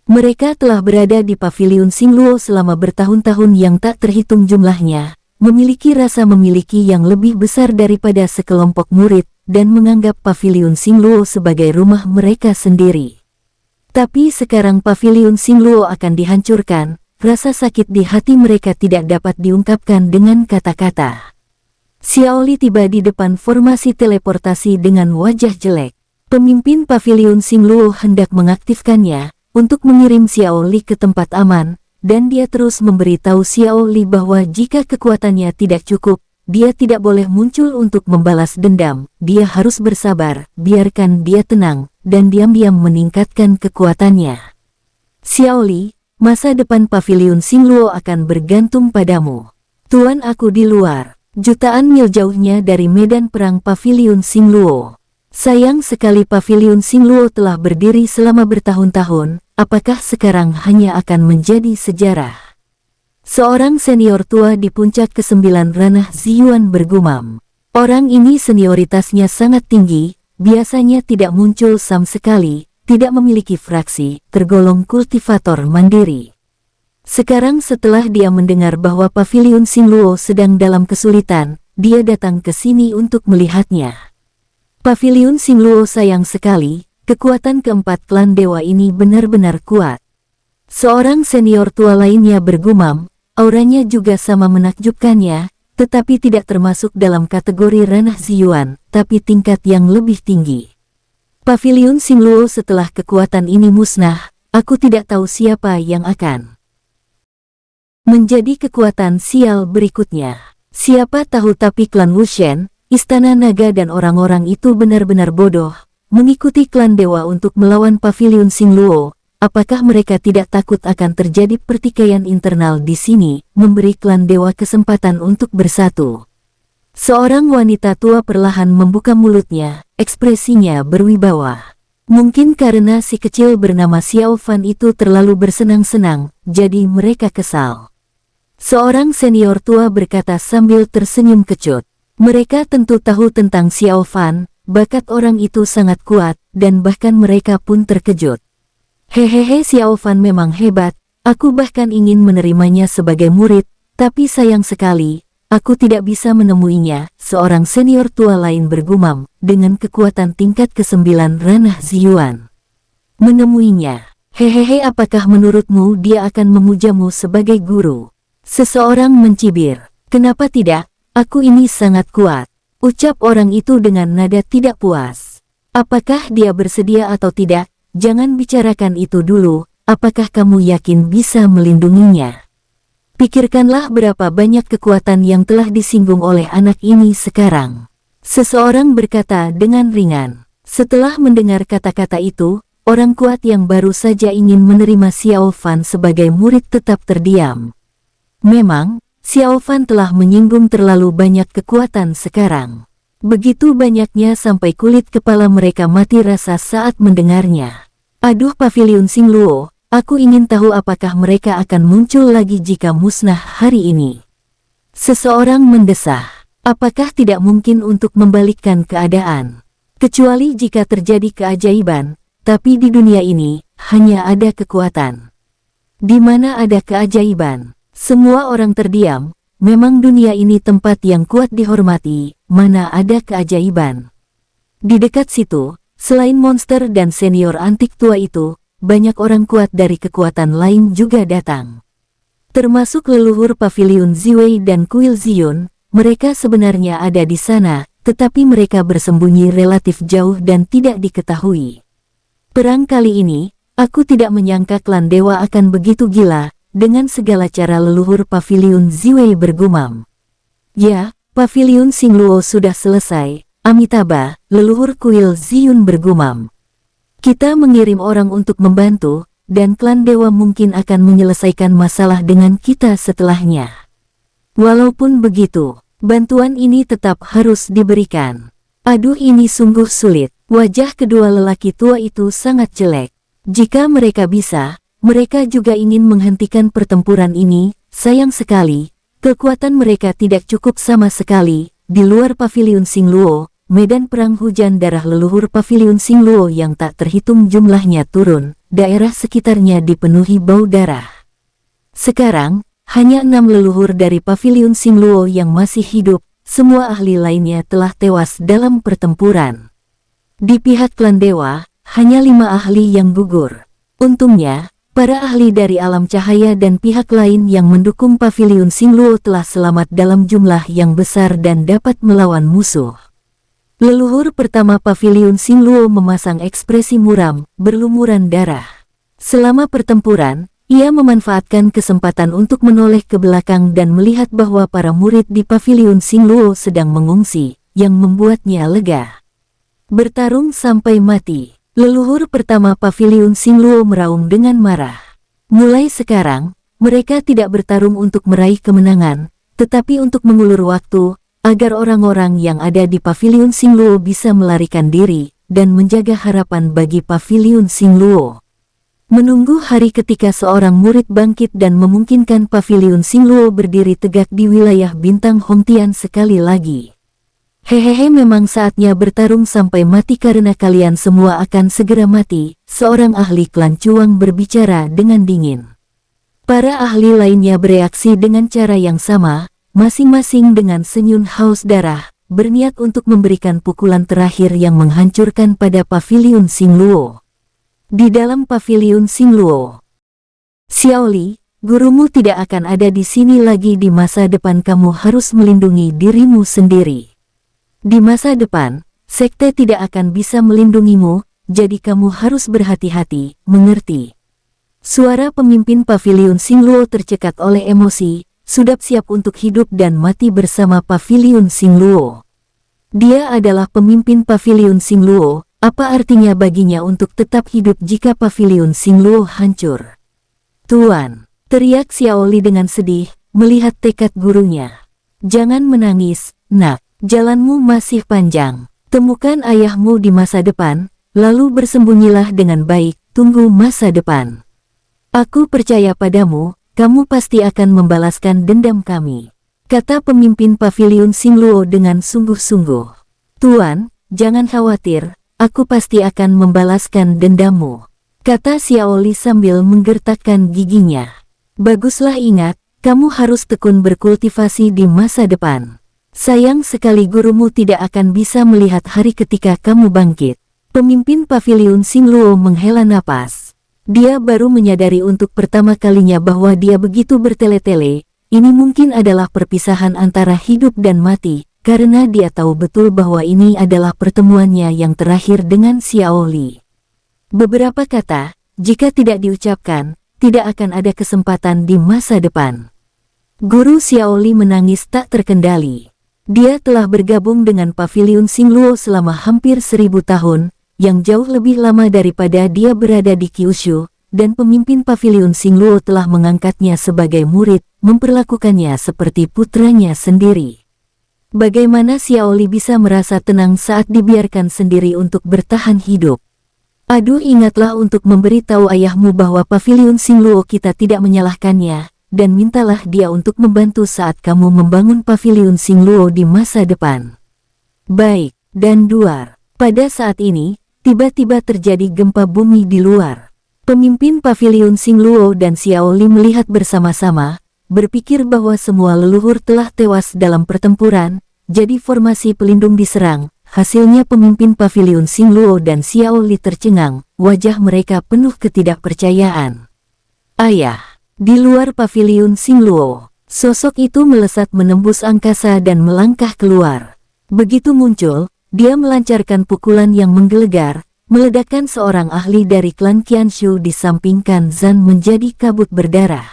Speaker 1: Mereka telah berada di paviliun Xingluo selama bertahun-tahun yang tak terhitung jumlahnya, memiliki rasa memiliki yang lebih besar daripada sekelompok murid, dan menganggap paviliun Xingluo sebagai rumah mereka sendiri. Tapi sekarang paviliun Xingluo akan dihancurkan, rasa sakit di hati mereka tidak dapat diungkapkan dengan kata-kata. Xiaoli tiba di depan formasi teleportasi dengan wajah jelek. Pemimpin paviliun Xingluo hendak mengaktifkannya, untuk mengirim Xiaoli ke tempat aman, dan dia terus memberitahu Xiaoli bahwa jika kekuatannya tidak cukup, dia tidak boleh muncul untuk membalas dendam, dia harus bersabar, biarkan dia tenang, dan diam-diam meningkatkan kekuatannya. Xiaoli, masa depan paviliun Xingluo akan bergantung padamu. Tuan aku di luar, jutaan mil jauhnya dari medan perang paviliun Xingluo. Sayang sekali paviliun Xingluo telah berdiri selama bertahun-tahun, apakah sekarang hanya akan menjadi sejarah? Seorang senior tua di puncak ke-9 ranah Ziyuan bergumam. Orang ini senioritasnya sangat tinggi, biasanya tidak muncul sama sekali, tidak memiliki fraksi, tergolong kultivator mandiri. Sekarang setelah dia mendengar bahwa paviliun Xingluo sedang dalam kesulitan, dia datang ke sini untuk melihatnya. Paviliun Xingluo sayang sekali, kekuatan keempat klan dewa ini benar-benar kuat. Seorang senior tua lainnya bergumam, auranya juga sama menakjubkannya, tetapi tidak termasuk dalam kategori ranah Ziyuan, tapi tingkat yang lebih tinggi. Paviliun Xingluo setelah kekuatan ini musnah, aku tidak tahu siapa yang akan menjadi kekuatan sial berikutnya. Siapa tahu, tapi klan Wushen, Istana Naga dan orang-orang itu benar-benar bodoh, mengikuti klan dewa untuk melawan paviliun Xingluo. Apakah mereka tidak takut akan terjadi pertikaian internal di sini, memberi klan dewa kesempatan untuk bersatu? Seorang wanita tua perlahan membuka mulutnya, ekspresinya berwibawa. Mungkin karena si kecil bernama Xiao Fan itu terlalu bersenang-senang, jadi mereka kesal. Seorang senior tua berkata sambil tersenyum kecut. Mereka tentu tahu tentang Xiao Fan, bakat orang itu sangat kuat, dan bahkan mereka pun terkejut. Hehehe, Xiao Fan memang hebat, aku bahkan ingin menerimanya sebagai murid, tapi sayang sekali, aku tidak bisa menemuinya, seorang senior tua lain bergumam, dengan kekuatan tingkat ke-9 ranah Ziyuan. Menemuinya, hehehe, apakah menurutmu dia akan memujamu sebagai guru? Seseorang mencibir, kenapa tidak, aku ini sangat kuat, ucap orang itu dengan nada tidak puas. Apakah dia bersedia atau tidak? Jangan bicarakan itu dulu, apakah kamu yakin bisa melindunginya? Pikirkanlah berapa banyak kekuatan yang telah disinggung oleh anak ini sekarang. Seseorang berkata dengan ringan. Setelah mendengar kata-kata itu, orang kuat yang baru saja ingin menerima Xiao Fan sebagai murid tetap terdiam. Memang, Xiao Fan telah menyinggung terlalu banyak kekuatan sekarang. Begitu banyaknya sampai kulit kepala mereka mati rasa saat mendengarnya. Aduh Paviliun Xingluo, aku ingin tahu apakah mereka akan muncul lagi jika musnah hari ini. Seseorang mendesah, apakah tidak mungkin untuk membalikkan keadaan? Kecuali jika terjadi keajaiban, tapi di dunia ini, hanya ada kekuatan. Di mana ada keajaiban, semua orang terdiam. Memang dunia ini tempat yang kuat dihormati, mana ada keajaiban. Di dekat situ, selain monster dan senior antik tua itu, banyak orang kuat dari kekuatan lain juga datang. Termasuk leluhur Paviliun Ziwei dan Kuil Ziyun, mereka sebenarnya ada di sana, tetapi mereka bersembunyi relatif jauh dan tidak diketahui. Perang kali ini, aku tidak menyangka klan dewa akan begitu gila. Dengan segala cara leluhur Paviliun Ziwei bergumam. Ya, Paviliun Xingluo sudah selesai, Amitabha, leluhur Kuil Ziyun bergumam. Kita mengirim orang untuk membantu, dan klan dewa mungkin akan menyelesaikan masalah dengan kita setelahnya. Walaupun begitu, bantuan ini tetap harus diberikan. Aduh ini sungguh sulit, wajah kedua lelaki tua itu sangat jelek. Jika mereka bisa, mereka juga ingin menghentikan pertempuran ini. Sayang sekali, kekuatan mereka tidak cukup sama sekali. Di luar Paviliun Xingluo, medan perang hujan darah leluhur Paviliun Xingluo yang tak terhitung jumlahnya turun, daerah sekitarnya dipenuhi bau darah. Sekarang, hanya 6 leluhur dari Paviliun Xingluo yang masih hidup, semua ahli lainnya telah tewas dalam pertempuran. Di pihak klan dewa, hanya 5 ahli yang gugur. Untungnya, para ahli dari alam cahaya dan pihak lain yang mendukung Paviliun Xingluo telah selamat dalam jumlah yang besar dan dapat melawan musuh. Leluhur pertama Paviliun Xingluo memasang ekspresi muram, berlumuran darah. Selama pertempuran, ia memanfaatkan kesempatan untuk menoleh ke belakang dan melihat bahwa para murid di Paviliun Xingluo sedang mengungsi, yang membuatnya lega. Bertarung sampai mati. Leluhur pertama Paviliun Xingluo meraung dengan marah. Mulai sekarang, mereka tidak bertarung untuk meraih kemenangan, tetapi untuk mengulur waktu, agar orang-orang yang ada di Paviliun Xingluo bisa melarikan diri, dan menjaga harapan bagi Paviliun Xingluo. Menunggu hari ketika seorang murid bangkit dan memungkinkan Paviliun Xingluo berdiri tegak di wilayah bintang Hongtian sekali lagi. Hehehe memang saatnya bertarung sampai mati karena kalian semua akan segera mati, seorang ahli klan Cuang berbicara dengan dingin. Para ahli lainnya bereaksi dengan cara yang sama, masing-masing dengan senyum haus darah, berniat untuk memberikan pukulan terakhir yang menghancurkan pada Paviliun Xingluo. Di dalam Paviliun Xingluo, Xiao Li, gurumu tidak akan ada di sini lagi di masa depan, kamu harus melindungi dirimu sendiri. Di masa depan, sekte tidak akan bisa melindungimu, jadi kamu harus berhati-hati, mengerti? Suara pemimpin Paviliun Xingluo tercekat oleh emosi, sudah siap untuk hidup dan mati bersama Paviliun Xingluo. Dia adalah pemimpin Paviliun Xingluo, apa artinya baginya untuk tetap hidup jika Paviliun Xingluo hancur? Tuan, teriak Xiao Li dengan sedih, melihat tekad gurunya. Jangan menangis, nak. Jalanmu masih panjang. Temukan ayahmu di masa depan, lalu bersembunyilah dengan baik, tunggu masa depan. Aku percaya padamu, kamu pasti akan membalaskan dendam kami, kata pemimpin Paviliun Xingluo dengan sungguh-sungguh. Tuan, jangan khawatir, aku pasti akan membalaskan dendammu, kata Xiao Li sambil menggertakkan giginya. Baguslah, ingat, kamu harus tekun berkultivasi di masa depan. Sayang sekali gurumu tidak akan bisa melihat hari ketika kamu bangkit. Pemimpin Paviliun Xingluo menghela napas. Dia baru menyadari untuk pertama kalinya bahwa dia begitu bertele-tele. Ini mungkin adalah perpisahan antara hidup dan mati, karena dia tahu betul bahwa ini adalah pertemuannya yang terakhir dengan Xiao Li. Beberapa kata, jika tidak diucapkan, tidak akan ada kesempatan di masa depan. Guru Xiao Li menangis tak terkendali. Dia telah bergabung dengan Paviliun Xingluo selama hampir 1000 tahun, yang jauh lebih lama daripada dia berada di Kyushu, dan pemimpin paviliun Xingluo telah mengangkatnya sebagai murid, memperlakukannya seperti putranya sendiri. Bagaimana Xiao Li bisa merasa tenang saat dibiarkan sendiri untuk bertahan hidup? Aduh, ingatlah untuk memberitahu ayahmu bahwa paviliun Xingluo kita tidak menyalahkannya, dan mintalah dia untuk membantu saat kamu membangun paviliun Xingluo di masa depan. Baik, dan Duar. Pada saat ini, tiba-tiba terjadi gempa bumi di luar. Pemimpin paviliun Xingluo dan Xiao Li melihat bersama-sama, berpikir bahwa semua leluhur telah tewas dalam pertempuran, jadi formasi pelindung diserang. Hasilnya pemimpin paviliun Xingluo dan Xiao Li tercengang, wajah mereka penuh ketidakpercayaan. Ayah! Di luar paviliun Xingluo, sosok itu melesat menembus angkasa dan melangkah keluar. Begitu muncul, dia melancarkan pukulan yang menggelegar, meledakkan seorang ahli dari klan Qianshu di samping Kan Zan menjadi kabut berdarah.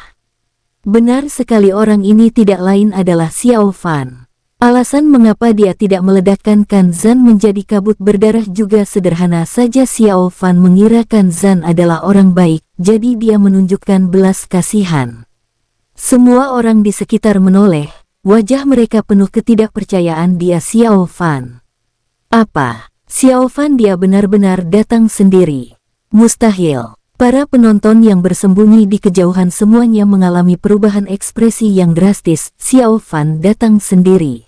Speaker 1: Benar sekali, orang ini tidak lain adalah Xiao Fan. Alasan mengapa dia tidak meledakkan Kan Zan menjadi kabut berdarah juga sederhana saja. Xiao Fan mengira Kan Zan adalah orang baik, jadi dia menunjukkan belas kasihan. Semua orang di sekitar menoleh, wajah mereka penuh ketidakpercayaan. Dia Xiao Fan. Apa? Xiao Fan dia benar-benar datang sendiri? Mustahil. Para penonton yang bersembunyi di kejauhan semuanya mengalami perubahan ekspresi yang drastis. Xiao Fan datang sendiri.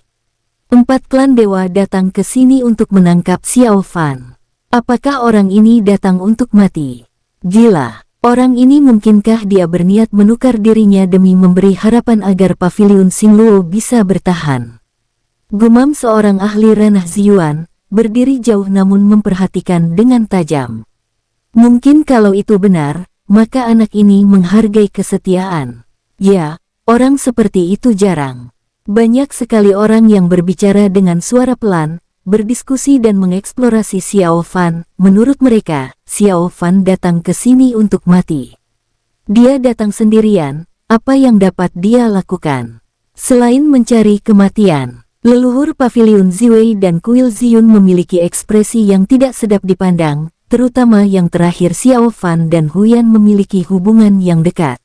Speaker 1: 4 klan dewa datang ke sini untuk menangkap Xiao Fan. Apakah orang ini datang untuk mati? Gila, orang ini mungkinkah dia berniat menukar dirinya demi memberi harapan agar paviliun Xingluo bisa bertahan? Gumam seorang ahli ranah Ziyuan, berdiri jauh namun memperhatikan dengan tajam. Mungkin kalau itu benar, maka anak ini menghargai kesetiaan. Ya, orang seperti itu jarang. Banyak sekali orang yang berbicara dengan suara pelan, berdiskusi dan mengeksplorasi Xiao Fan. Menurut mereka, Xiao Fan datang ke sini untuk mati. Dia datang sendirian, apa yang dapat dia lakukan? Selain mencari kematian, leluhur paviliun Ziwei dan kuil Ziyun memiliki ekspresi yang tidak sedap dipandang, terutama yang terakhir. Xiao Fan dan Huyan memiliki hubungan yang dekat.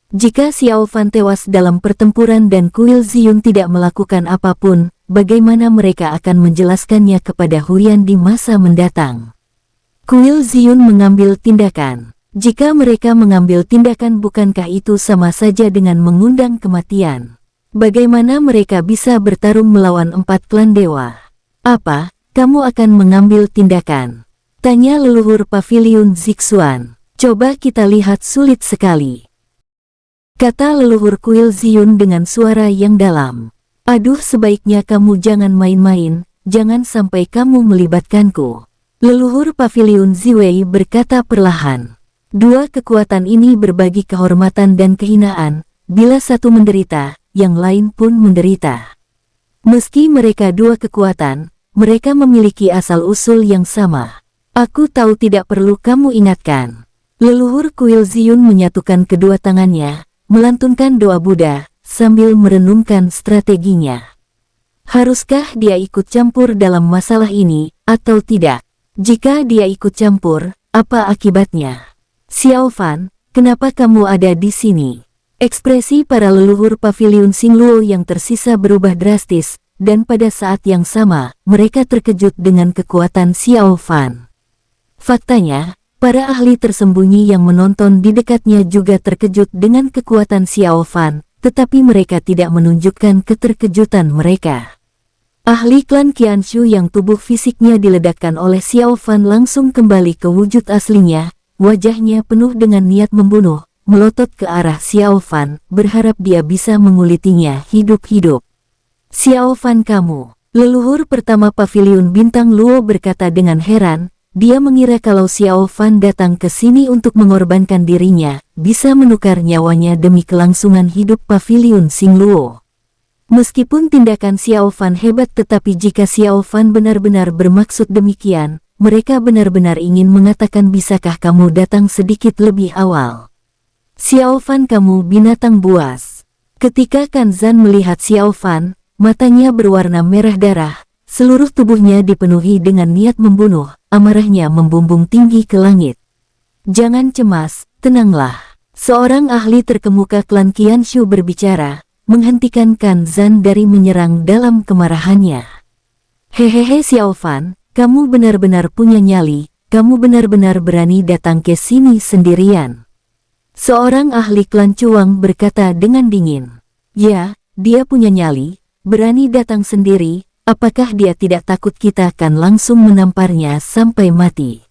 Speaker 1: Jika Xiao Fan tewas dalam pertempuran dan kuil Ziyun tidak melakukan apapun, bagaimana mereka akan menjelaskannya kepada Huyan di masa mendatang? Kuil Ziyun mengambil tindakan. Jika mereka mengambil tindakan, bukankah itu sama saja dengan mengundang kematian? Bagaimana mereka bisa bertarung melawan 4 klan dewa? Apa, kamu akan mengambil tindakan? Tanya leluhur paviliun Zixuan. Coba kita lihat, sulit sekali. Kata leluhur kuil Ziyun dengan suara yang dalam. Aduh, sebaiknya kamu jangan main-main, jangan sampai kamu melibatkanku. Leluhur paviliun Ziwei berkata perlahan. Dua kekuatan ini berbagi kehormatan dan kehinaan, bila satu menderita, yang lain pun menderita. Meski mereka dua kekuatan, mereka memiliki asal-usul yang sama. Aku tahu, tidak perlu kamu ingatkan. Leluhur kuil Ziyun menyatukan kedua tangannya, melantunkan doa Buddha, sambil merenungkan strateginya. Haruskah dia ikut campur dalam masalah ini, atau tidak? Jika dia ikut campur, apa akibatnya? Xiao Fan, kenapa kamu ada di sini? Ekspresi para leluhur paviliun Xingluo yang tersisa berubah drastis, dan pada saat yang sama, mereka terkejut dengan kekuatan Xiao Fan. Faktanya, para ahli tersembunyi yang menonton di dekatnya juga terkejut dengan kekuatan Xiao Fan, tetapi mereka tidak menunjukkan keterkejutan mereka. Ahli klan Qianshu yang tubuh fisiknya diledakkan oleh Xiao Fan langsung kembali ke wujud aslinya, wajahnya penuh dengan niat membunuh, melotot ke arah Xiao Fan, berharap dia bisa mengulitinya hidup-hidup. Xiao Fan, kamu, leluhur pertama paviliun bintang Luo berkata dengan heran. Dia mengira kalau Xiao Fan datang ke sini untuk mengorbankan dirinya, bisa menukar nyawanya demi kelangsungan hidup paviliun Xingluo. Meskipun tindakan Xiao Fan hebat, tetapi jika Xiao Fan benar-benar bermaksud demikian, mereka benar-benar ingin mengatakan, bisakah kamu datang sedikit lebih awal? Xiao Fan, kamu binatang buas. Ketika Kan Zan melihat Xiao Fan, matanya berwarna merah darah. seluruh tubuhnya dipenuhi dengan niat membunuh, amarahnya membumbung tinggi ke langit. Jangan cemas, tenanglah. Seorang ahli terkemuka klan Qianshu berbicara, menghentikan Kan Zan dari menyerang dalam kemarahannya. Hehehe Xiao Fan, kamu benar-benar punya nyali, kamu benar-benar berani datang ke sini sendirian. Seorang ahli klan Chuang berkata dengan dingin. Ya, dia punya nyali, berani datang sendiri, apakah dia tidak takut kita akan langsung menamparnya sampai mati?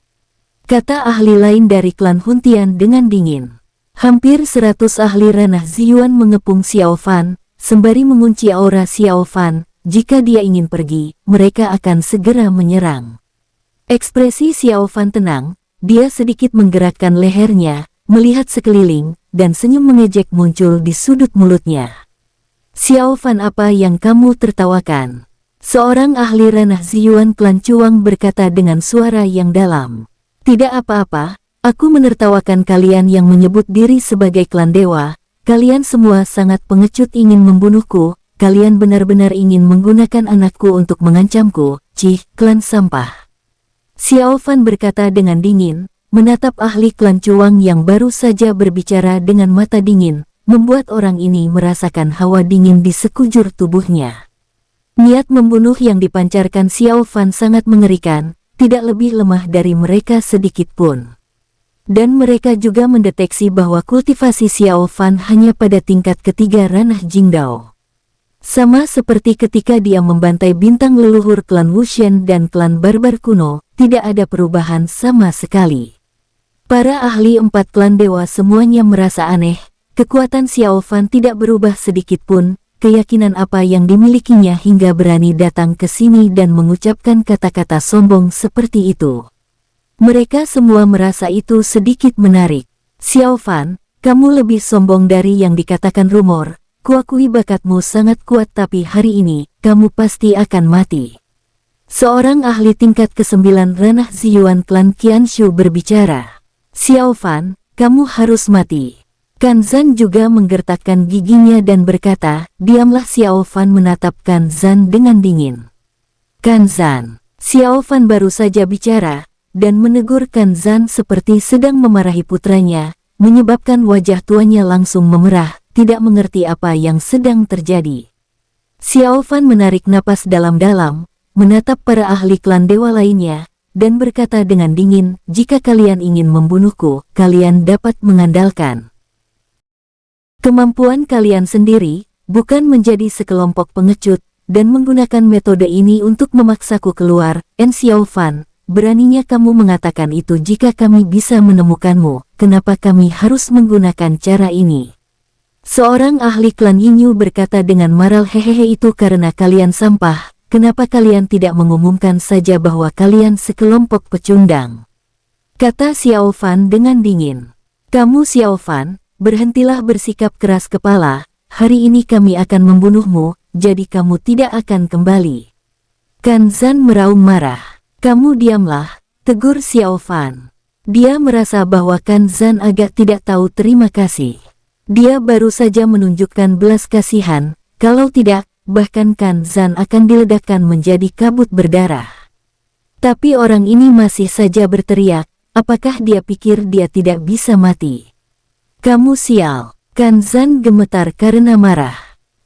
Speaker 1: Kata ahli lain dari klan Huntian dengan dingin. Hampir 100 ahli ranah Ziyuan mengepung Xiao Fan, sembari mengunci aura Xiao Fan. Jika dia ingin pergi, mereka akan segera menyerang. Ekspresi Xiao Fan tenang, dia sedikit menggerakkan lehernya, melihat sekeliling, dan senyum mengejek muncul di sudut mulutnya. Xiao Fan, apa yang kamu tertawakan? Seorang ahli ranah Ziyuan klan Chuang berkata dengan suara yang dalam. Tidak apa-apa, aku menertawakan kalian yang menyebut diri sebagai klan dewa, kalian semua sangat pengecut ingin membunuhku. Kalian benar-benar ingin menggunakan anakku untuk mengancamku, cih, klan sampah. Xiao Fan berkata dengan dingin, menatap ahli klan Chuang yang baru saja berbicara dengan mata dingin, membuat orang ini merasakan hawa dingin di sekujur tubuhnya. Niat membunuh yang dipancarkan Xiao Fan sangat mengerikan, tidak lebih lemah dari mereka sedikit pun. Dan mereka juga mendeteksi bahwa kultivasi Xiao Fan hanya pada tingkat ketiga ranah Jingdao. Sama seperti ketika dia membantai bintang leluhur klan Wushen dan klan barbar kuno, tidak ada perubahan sama sekali. Para ahli 4 klan dewa semuanya merasa aneh, kekuatan Xiao Fan tidak berubah sedikit pun, keyakinan apa yang dimilikinya hingga berani datang ke sini dan mengucapkan kata-kata sombong seperti itu. Mereka semua merasa itu sedikit menarik. Xiao Fan, kamu lebih sombong dari yang dikatakan rumor. Kuakui bakatmu sangat kuat, tapi hari ini, kamu pasti akan mati. Seorang ahli tingkat ke-9 ranah Ziyuan klan Qianshu berbicara. Xiao Fan, kamu harus mati. Kan Zan juga menggertakkan giginya dan berkata, diamlah. Xiao Fan menatap Kan Zan dengan dingin. Kan Zan, Xiao Fan baru saja bicara, dan menegur Kan Zan seperti sedang memarahi putranya, menyebabkan wajah tuanya langsung memerah. Tidak mengerti apa yang sedang terjadi. Xiao Fan menarik napas dalam-dalam, menatap para ahli klan dewa lainnya, dan berkata dengan dingin, jika kalian ingin membunuhku, kalian dapat mengandalkan kemampuan kalian sendiri, bukan menjadi sekelompok pengecut, dan menggunakan metode ini untuk memaksaku keluar. Xiao Fan, beraninya kamu mengatakan itu jika kami bisa menemukanmu, kenapa kami harus menggunakan cara ini? Seorang ahli klan Yinyu berkata dengan marah, hehehe, itu karena kalian sampah, kenapa kalian tidak mengumumkan saja bahwa kalian sekelompok pecundang? Kata Xiao Fan dengan dingin. Kamu Xiao Fan, berhentilah bersikap keras kepala, hari ini kami akan membunuhmu, jadi kamu tidak akan kembali. Kan Zan meraung marah. Kamu diamlah, tegur Xiao Fan. Dia merasa bahwa Kan Zan agak tidak tahu terima kasih. Dia baru saja menunjukkan belas kasihan, kalau tidak, bahkan Kan Zan akan diledakkan menjadi kabut berdarah. Tapi orang ini masih saja berteriak, apakah dia pikir dia tidak bisa mati? Kamu sial. Kan Zan gemetar karena marah.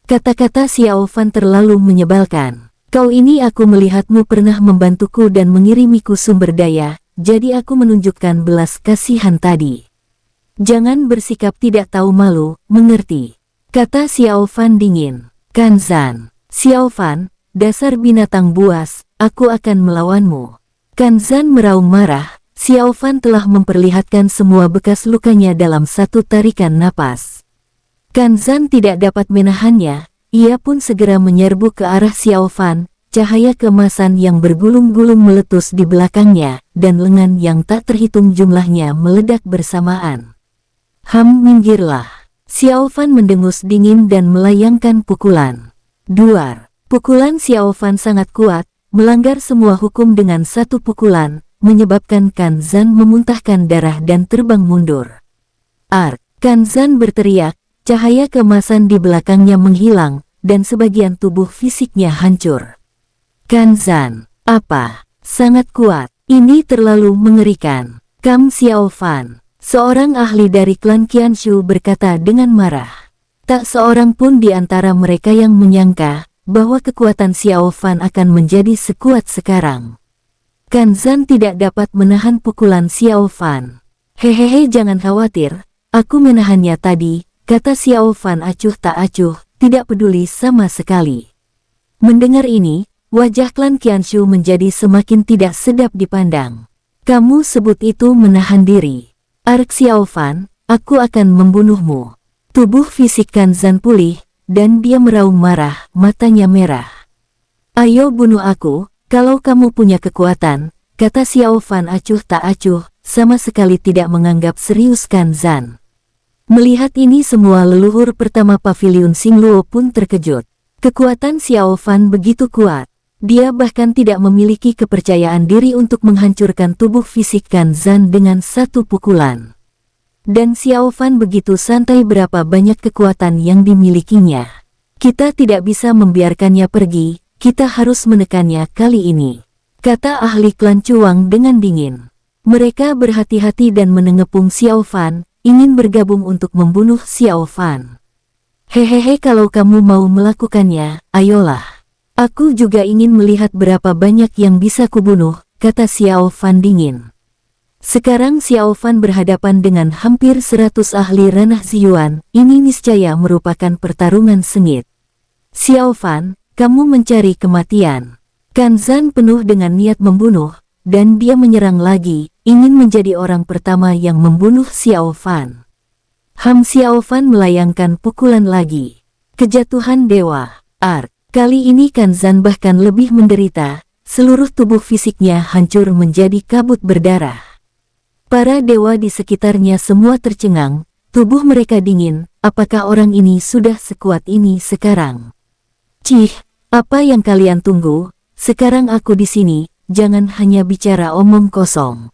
Speaker 1: Kata-kata Xiao Fan terlalu menyebalkan. Kau ini, aku melihatmu pernah membantuku dan mengirimiku sumber daya, jadi aku menunjukkan belas kasihan tadi. Jangan bersikap tidak tahu malu, mengerti? Kata Xiao Fan dingin. Kan Zan, Xiao Fan, dasar binatang buas, aku akan melawanmu. Kan Zan meraung marah, Xiao Fan telah memperlihatkan semua bekas lukanya dalam satu tarikan napas. Kan Zan tidak dapat menahannya, ia pun segera menyerbu ke arah Xiao Fan, cahaya keemasan yang bergulung-gulung meletus di belakangnya, dan lengan yang tak terhitung jumlahnya meledak bersamaan. Minggirlah. Xiao Fan mendengus dingin dan melayangkan pukulan. Duar. Pukulan Xiao Fan sangat kuat, melanggar semua hukum dengan satu pukulan, menyebabkan Kan Zan memuntahkan darah dan terbang mundur. Kan Zan berteriak, cahaya keemasan di belakangnya menghilang, dan sebagian tubuh fisiknya hancur. Kanzan, apa? Sangat kuat. Ini terlalu mengerikan. Kam Xiaofan, seorang ahli dari klan Qianshu berkata dengan marah. Tak seorang pun di antara mereka yang menyangka bahwa kekuatan Xiaofan akan menjadi sekuat sekarang. Kanzan tidak dapat menahan pukulan Xiaofan. Hehehe, jangan khawatir, aku menahannya tadi, kata Xiaofan acuh tak acuh, tidak peduli sama sekali. Mendengar ini, wajah klan Qianshu menjadi semakin tidak sedap dipandang. Kamu sebut itu menahan diri. Ark Xiaofan, aku akan membunuhmu. Tubuh fisik Kanzan pulih, dan dia meraung marah, matanya merah. Ayo bunuh aku, kalau kamu punya kekuatan, kata Xiaofan acuh tak acuh, sama sekali tidak menganggap serius Kanzan. Melihat ini semua leluhur pertama pavilion Xingluo pun terkejut. Kekuatan Xiaofan begitu kuat. Dia bahkan tidak memiliki kepercayaan diri untuk menghancurkan tubuh fisik Kanzan dengan satu pukulan. Dan Xiaofan begitu santai berapa banyak kekuatan yang dimilikinya. Kita tidak bisa membiarkannya pergi, kita harus menekannya kali ini, kata ahli klan Cuang dengan dingin. Mereka berhati-hati dan menengepung Xiaofan, ingin bergabung untuk membunuh Xiaofan. Hehehe, kalau kamu mau melakukannya, ayolah. Aku juga ingin melihat berapa banyak yang bisa kubunuh, kata Xiaofan dingin. Sekarang Xiaofan berhadapan dengan hampir 100 ahli ranah Ziyuan, ini niscaya merupakan pertarungan sengit. Xiaofan, kamu mencari kematian. Kanzan penuh dengan niat membunuh, dan dia menyerang lagi, ingin menjadi orang pertama yang membunuh Xiaofan. Xiaofan melayangkan pukulan lagi. Kejatuhan dewa, Ark. Kali ini Kanzan bahkan lebih menderita, seluruh tubuh fisiknya hancur menjadi kabut berdarah. Para dewa di sekitarnya semua tercengang, tubuh mereka dingin, apakah orang ini sudah sekuat ini sekarang? Cih, apa yang kalian tunggu? Sekarang aku di sini, jangan hanya bicara omong kosong.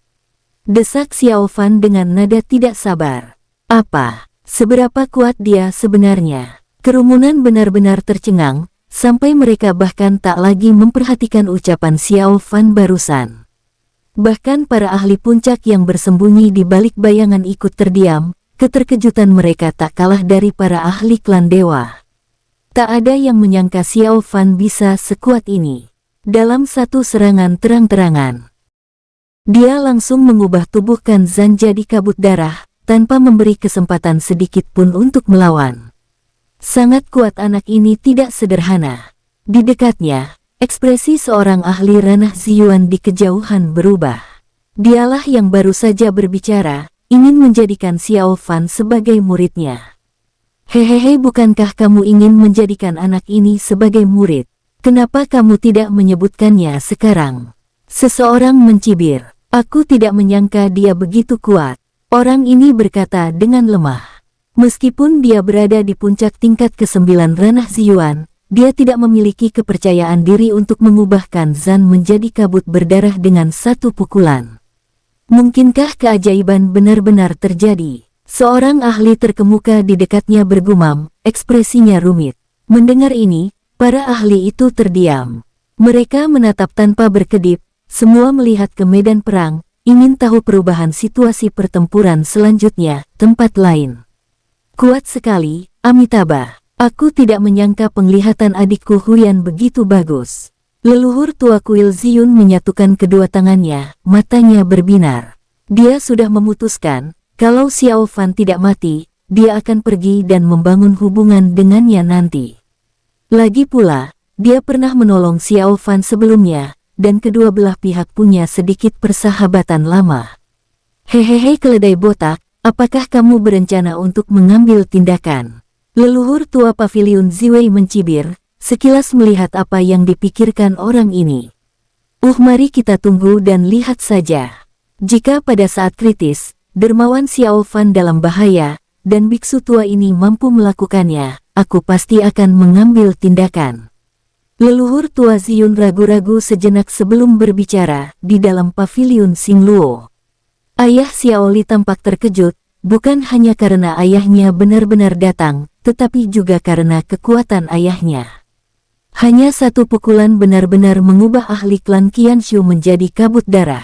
Speaker 1: Desak Xiaofan dengan nada tidak sabar. Apa? Seberapa kuat dia sebenarnya? Kerumunan benar-benar tercengang, sampai mereka bahkan tak lagi memperhatikan ucapan Xiaofan barusan. Bahkan para ahli puncak yang bersembunyi di balik bayangan ikut terdiam, keterkejutan mereka tak kalah dari para ahli klan dewa. Tak ada yang menyangka Xiaofan bisa sekuat ini. Dalam satu serangan terang-terangan, dia langsung mengubah tubuh Kanzan jadi kabut darah, tanpa memberi kesempatan sedikit pun untuk melawan. Sangat kuat anak ini, tidak sederhana. Di dekatnya, ekspresi seorang ahli ranah Ziyuan di kejauhan berubah. Dialah yang baru saja berbicara, ingin menjadikan Xiaofan sebagai muridnya. Hehehe, bukankah kamu ingin menjadikan anak ini sebagai murid? Kenapa kamu tidak menyebutkannya sekarang? Seseorang mencibir. Aku tidak menyangka dia begitu kuat. Orang ini berkata dengan lemah. Meskipun dia berada di puncak tingkat ke-9 ranah Ziyuan, dia tidak memiliki kepercayaan diri untuk mengubah Kanzan menjadi kabut berdarah dengan satu pukulan. Mungkinkah keajaiban benar-benar terjadi? Seorang ahli terkemuka di dekatnya bergumam, ekspresinya rumit. Mendengar ini, para ahli itu terdiam. Mereka menatap tanpa berkedip, semua melihat ke medan perang, ingin tahu perubahan situasi pertempuran selanjutnya, tempat lain. Kuat sekali, Amitabha. Aku tidak menyangka penglihatan adikku Huyan begitu bagus. Leluhur tua kuil Ziyun menyatukan kedua tangannya, matanya berbinar. Dia sudah memutuskan, kalau Xiaofan tidak mati, dia akan pergi dan membangun hubungan dengannya nanti. Lagi pula, dia pernah menolong Xiaofan sebelumnya, dan kedua belah pihak punya sedikit persahabatan lama. Hehehe, keledai botak. Apakah kamu berencana untuk mengambil tindakan? Leluhur tua pavilion Ziwei mencibir, sekilas melihat apa yang dipikirkan orang ini. Mari kita tunggu dan lihat saja. Jika pada saat kritis, dermawan Xiaofan dalam bahaya, dan biksu tua ini mampu melakukannya, aku pasti akan mengambil tindakan. Leluhur tua Ziyun ragu-ragu sejenak sebelum berbicara, di dalam pavilion Xingluo. Ayah Xiaoli tampak terkejut, bukan hanya karena ayahnya benar-benar datang, tetapi juga karena kekuatan ayahnya. Hanya satu pukulan benar-benar mengubah ahli klan Qianshu menjadi kabut darah.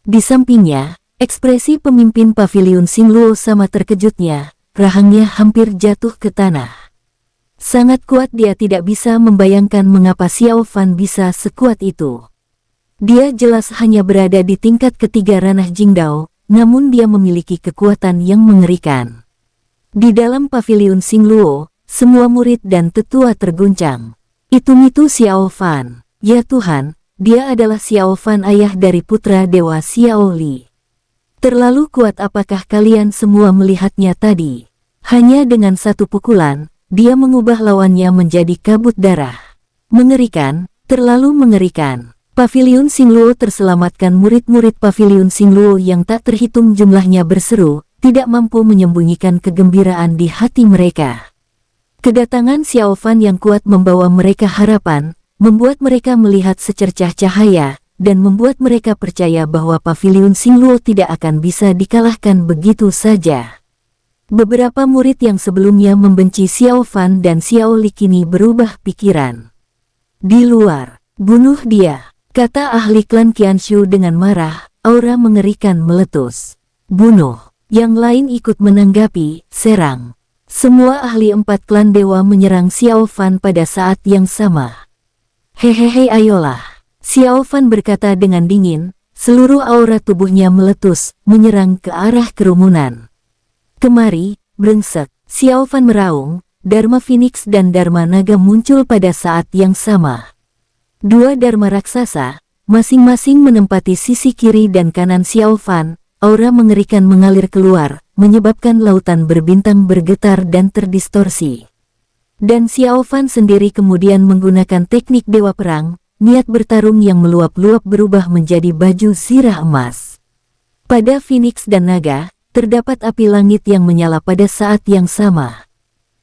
Speaker 1: Di sampingnya, ekspresi pemimpin paviliun Xingluo sama terkejutnya, rahangnya hampir jatuh ke tanah. Sangat kuat, dia tidak bisa membayangkan mengapa Xiao Fan bisa sekuat itu. Dia jelas hanya berada di tingkat ketiga ranah Jingdao, namun dia memiliki kekuatan yang mengerikan. Di dalam paviliun Xingluo, semua murid dan tetua terguncang. Itu Xiao Fan. Ya Tuhan, dia adalah Xiao Fan, ayah dari putra dewa Xiao Li. Terlalu kuat, apakah kalian semua melihatnya tadi? Hanya dengan satu pukulan, dia mengubah lawannya menjadi kabut darah. Mengerikan, terlalu mengerikan. Paviliun Xingluo terselamatkan. Murid-murid paviliun Xingluo yang tak terhitung jumlahnya berseru, tidak mampu menyembunyikan kegembiraan di hati mereka. Kedatangan Xiao Fan yang kuat membawa mereka harapan, membuat mereka melihat secercah cahaya, dan membuat mereka percaya bahwa paviliun Xingluo tidak akan bisa dikalahkan begitu saja. Beberapa murid yang sebelumnya membenci Xiao Fan dan Xiao Li kini berubah pikiran. Di luar, bunuh dia, kata ahli klan Qianshu dengan marah, aura mengerikan meletus. Bunuh, yang lain ikut menanggapi, serang. Semua ahli 4 klan dewa menyerang Xiao Fan pada saat yang sama. Hehehe, ayolah, Xiao Fan berkata dengan dingin, seluruh aura tubuhnya meletus, menyerang ke arah kerumunan. Kemari, brengsek, Xiao Fan meraung, Dharma Phoenix dan Dharma Naga muncul pada saat yang sama. Dua Dharma raksasa, masing-masing menempati sisi kiri dan kanan Xiao Fan, aura mengerikan mengalir keluar, menyebabkan lautan berbintang bergetar dan terdistorsi. Dan Xiao Fan sendiri kemudian menggunakan teknik dewa perang, niat bertarung yang meluap-luap berubah menjadi baju zirah emas. Pada Phoenix dan Naga, terdapat api langit yang menyala pada saat yang sama.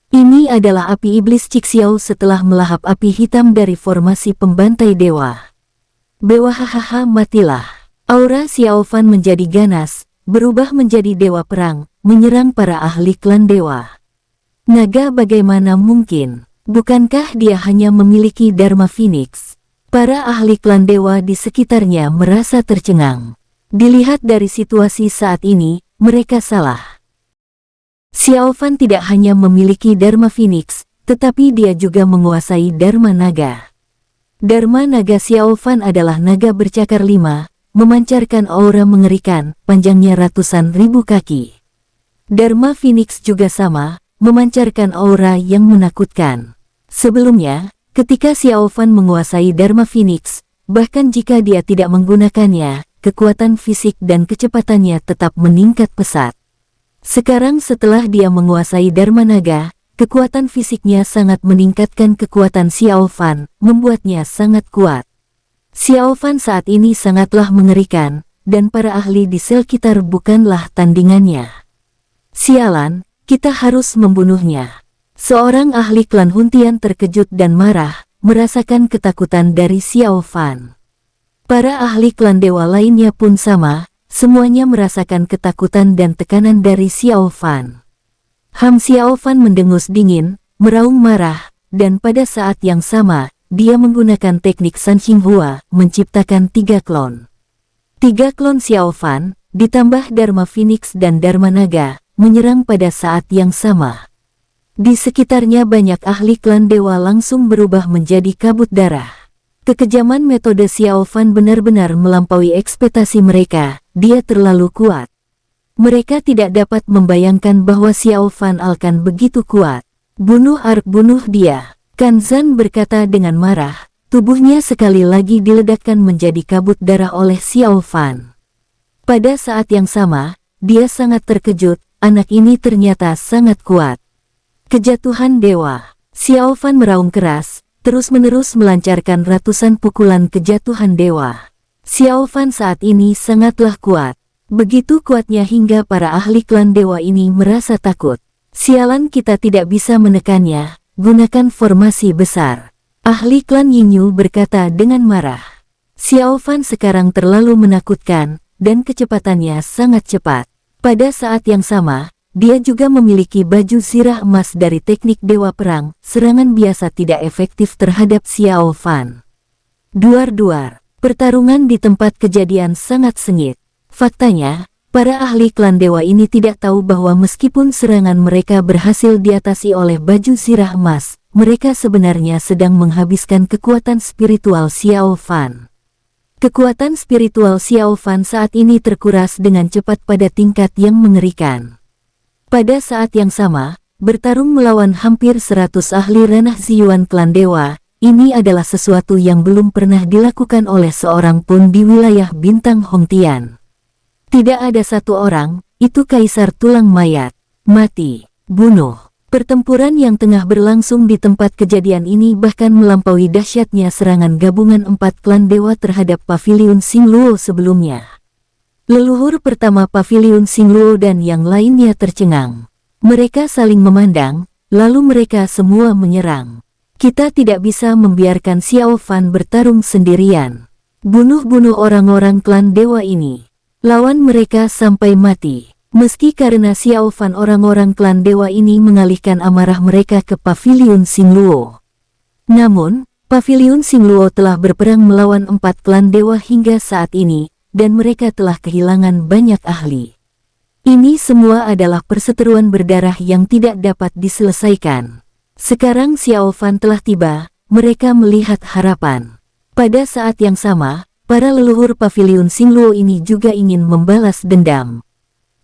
Speaker 1: Ini adalah api iblis Cixiao setelah melahap api hitam dari formasi pembantai dewa. Bewahahaha, matilah. Aura Xiao Fan menjadi ganas, berubah menjadi dewa perang, menyerang para ahli klan dewa. Naga, bagaimana mungkin? Bukankah dia hanya memiliki Dharma Phoenix? Para ahli klan dewa di sekitarnya merasa tercengang. Dilihat dari situasi saat ini, mereka salah. Xiao Fan tidak hanya memiliki Dharma Phoenix, tetapi dia juga menguasai Dharma Naga. Dharma Naga Xiao Fan adalah naga bercakar 5, memancarkan aura mengerikan, panjangnya ratusan ribu kaki. Dharma Phoenix juga sama, memancarkan aura yang menakutkan. Sebelumnya, ketika Xiao Fan menguasai Dharma Phoenix, bahkan jika dia tidak menggunakannya, kekuatan fisik dan kecepatannya tetap meningkat pesat. Sekarang setelah dia menguasai Dharma Naga, kekuatan fisiknya sangat meningkatkan kekuatan Xiao Fan, membuatnya sangat kuat. Xiao Fan saat ini sangatlah mengerikan, dan para ahli di sel sekitar bukanlah tandingannya. Sialan, kita harus membunuhnya. Seorang ahli klan Huntian terkejut dan marah, merasakan ketakutan dari Xiao Fan. Para ahli klan dewa lainnya pun sama, semuanya merasakan ketakutan dan tekanan dari Xiao Fan. Xiao Fan mendengus dingin, meraung marah, dan pada saat yang sama, dia menggunakan teknik San Xinghua, menciptakan 3 klon. 3 klon Xiao Fan, ditambah Dharma Phoenix dan Dharma Naga, menyerang pada saat yang sama. Di sekitarnya banyak ahli klan dewa langsung berubah menjadi kabut darah. Kekejaman metode Xiao Fan benar-benar melampaui ekspektasi mereka, dia terlalu kuat. Mereka tidak dapat membayangkan bahwa Xiao Fan akan begitu kuat. Bunuh bunuh dia. Kan Zan berkata dengan marah, tubuhnya sekali lagi diledakkan menjadi kabut darah oleh Xiao Fan. Pada saat yang sama, dia sangat terkejut, anak ini ternyata sangat kuat. Kejatuhan dewa. Xiao Fan meraung keras, terus-menerus melancarkan ratusan pukulan kejatuhan dewa. Xiao Fan saat ini sangatlah kuat. Begitu kuatnya hingga para ahli klan dewa ini merasa takut. Sialan, kita tidak bisa menekannya, gunakan formasi besar. Ahli klan Yinyu berkata dengan marah. Xiao Fan sekarang terlalu menakutkan, dan kecepatannya sangat cepat. Pada saat yang sama, dia juga memiliki baju zirah emas dari teknik Dewa Perang. Serangan biasa tidak efektif terhadap Xiao Fan. Duar-duar. Pertarungan di tempat kejadian sangat sengit. Faktanya, para ahli klan dewa ini tidak tahu bahwa meskipun serangan mereka berhasil diatasi oleh baju zirah emas, mereka sebenarnya sedang menghabiskan kekuatan spiritual Xiao Fan. Kekuatan spiritual Xiao Fan saat ini terkuras dengan cepat pada tingkat yang mengerikan. Pada saat yang sama, bertarung melawan hampir 100 ahli ranah Ziyuan klan dewa, ini adalah sesuatu yang belum pernah dilakukan oleh seorang pun di wilayah bintang Hongtian. Tidak ada satu orang, itu kaisar tulang mayat, mati, bunuh. Pertempuran yang tengah berlangsung di tempat kejadian ini bahkan melampaui dahsyatnya serangan gabungan 4 klan dewa terhadap Paviliun Xingluo sebelumnya. Leluhur pertama Paviliun Xingluo dan yang lainnya tercengang. Mereka saling memandang, lalu mereka semua menyerang. Kita tidak bisa membiarkan Xiao Fan bertarung sendirian. Bunuh-bunuh orang-orang klan dewa ini. Lawan mereka sampai mati. Meski karena Xiao Fan orang-orang klan dewa ini mengalihkan amarah mereka ke Paviliun Xingluo. Namun, Paviliun Xingluo telah berperang melawan 4 klan dewa hingga saat ini, dan mereka telah kehilangan banyak ahli. Ini semua adalah perseteruan berdarah yang tidak dapat diselesaikan. Sekarang Xiao Fan telah tiba, mereka melihat harapan. Pada saat yang sama, para leluhur Paviliun Xingluo ini juga ingin membalas dendam.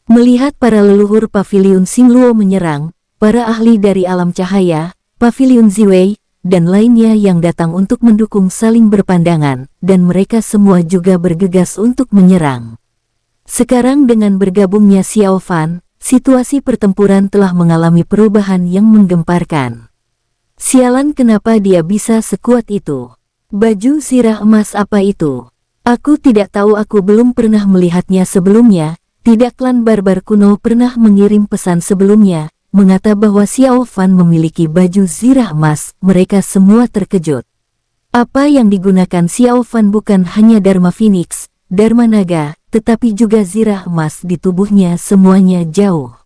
Speaker 1: Melihat para leluhur Paviliun Xingluo menyerang, para ahli dari alam cahaya, Paviliun Ziwei, dan lainnya yang datang untuk mendukung saling berpandangan, dan mereka semua juga bergegas untuk menyerang. Sekarang dengan bergabungnya Xiao Fan, situasi pertempuran telah mengalami perubahan yang menggemparkan. Sialan, kenapa dia bisa sekuat itu? Baju zirah emas apa itu? Aku tidak tahu, aku belum pernah melihatnya sebelumnya. Tidak, klan barbar kuno pernah mengirim pesan sebelumnya, mengata bahwa Xiao Fan memiliki baju zirah emas. Mereka semua terkejut. Apa yang digunakan Xiao Fan bukan hanya Dharma Phoenix, Dharma Naga, tetapi juga zirah emas di tubuhnya, semuanya jauh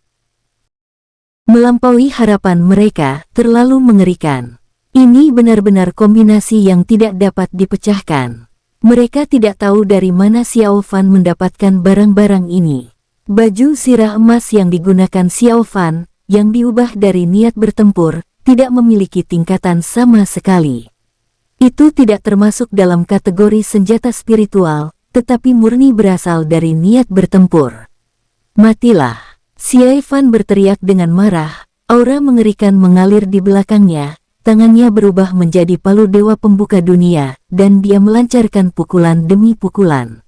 Speaker 1: melampaui harapan mereka, terlalu mengerikan. Ini benar-benar kombinasi yang tidak dapat dipecahkan. Mereka tidak tahu dari mana Xiao Fan mendapatkan barang-barang ini. Baju zirah emas yang digunakan Xiao Fan, yang diubah dari niat bertempur, tidak memiliki tingkatan sama sekali. Itu tidak termasuk dalam kategori senjata spiritual, tetapi murni berasal dari niat bertempur. Matilah! Xiao Fan berteriak dengan marah, aura mengerikan mengalir di belakangnya, tangannya berubah menjadi palu dewa pembuka dunia, dan dia melancarkan pukulan demi pukulan.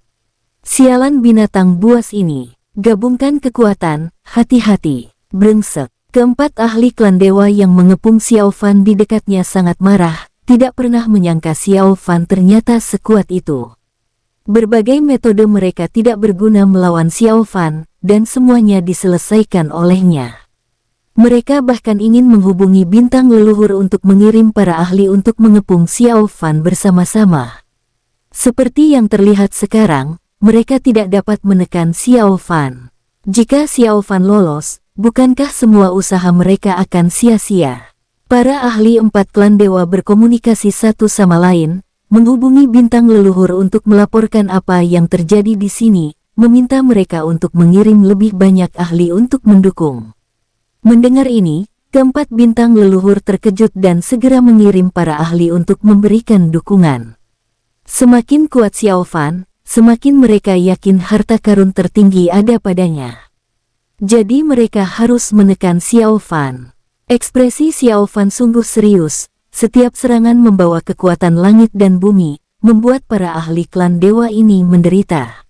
Speaker 1: Sialan binatang buas ini! Gabungkan kekuatan, hati-hati, brengsek. Keempat ahli klan dewa yang mengepung Xiao Fan di dekatnya sangat marah, tidak pernah menyangka Xiao Fan ternyata sekuat itu. Berbagai metode mereka tidak berguna melawan Xiao Fan, dan semuanya diselesaikan olehnya. Mereka bahkan ingin menghubungi bintang leluhur untuk mengirim para ahli untuk mengepung Xiao Fan bersama-sama. Seperti yang terlihat sekarang, mereka tidak dapat menekan Xiao Fan. Jika Xiao Fan lolos, bukankah semua usaha mereka akan sia-sia? Para ahli 4 klan dewa berkomunikasi satu sama lain, menghubungi bintang leluhur untuk melaporkan apa yang terjadi di sini, meminta mereka untuk mengirim lebih banyak ahli untuk mendukung. Mendengar ini, keempat bintang leluhur terkejut dan segera mengirim para ahli untuk memberikan dukungan. Semakin kuat Xiao Fan, semakin mereka yakin harta karun tertinggi ada padanya. Jadi mereka harus menekan Xiao Fan. Ekspresi Xiao Fan sungguh serius, setiap serangan membawa kekuatan langit dan bumi, membuat para ahli klan dewa ini menderita.